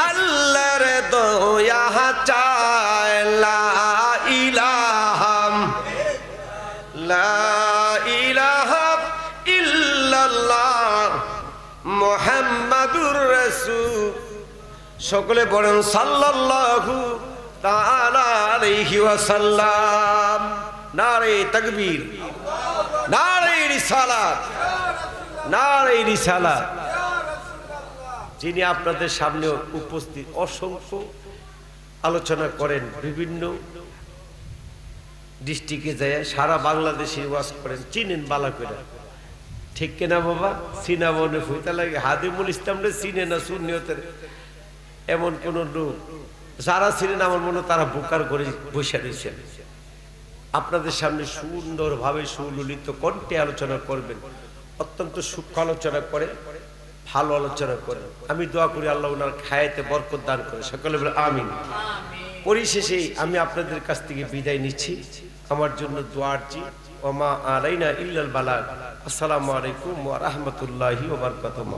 আল্লাহর দয়া চায়। লা ইলাহা লা ইলাহা ইল্লাল্লাহ মুহাম্মাদুর রাসূল। সকলে বলেন সাল্লাল্লাহু তাআলা আলাইহি ওয়াসাল্লাম। নারে তাকবীর, নারে রিসালাত, নারে রিসালাত। যিনি আপনাদের সামনে উপস্থিত, অসংখ্য আলোচনা করেন, বিভিন্ন ডিস্ট্রিক্টে যায়, সারা বাংলাদেশে ওয়াজ করেন, চিনেন বালা করে, ঠিক কিনা বাবা? চিনা মনে হইতে লাগে হাদিমুল ইসলামরে চিনে না সুন্নিয়তের এমন কোন লোক, যারা ছিলেন আমার মনে তারা বোকার করে বসে রয়েছেন। আপনাদের সামনে সুন্দরভাবে সুললিত কণ্ঠে আলোচনা করবেন, অত্যন্ত সূক্ষ্ম আলোচনা করে, ভালো আলোচনা করেন। আমি দোয়া করি আল্লাহ ওনার খায়াতে বরকত দান করে, সকলে বলে আমিন। পরিশেষে আমি আপনাদের কাছ থেকে বিদায় নিচ্ছি। আমার জন্য দোয়া আরজি, ওমা আলাইনা ইল্লাল বালাগ। আসসালামু আলাইকুম ওয়া রাহমাতুল্লাহি ওয়া বারাকাতুহু।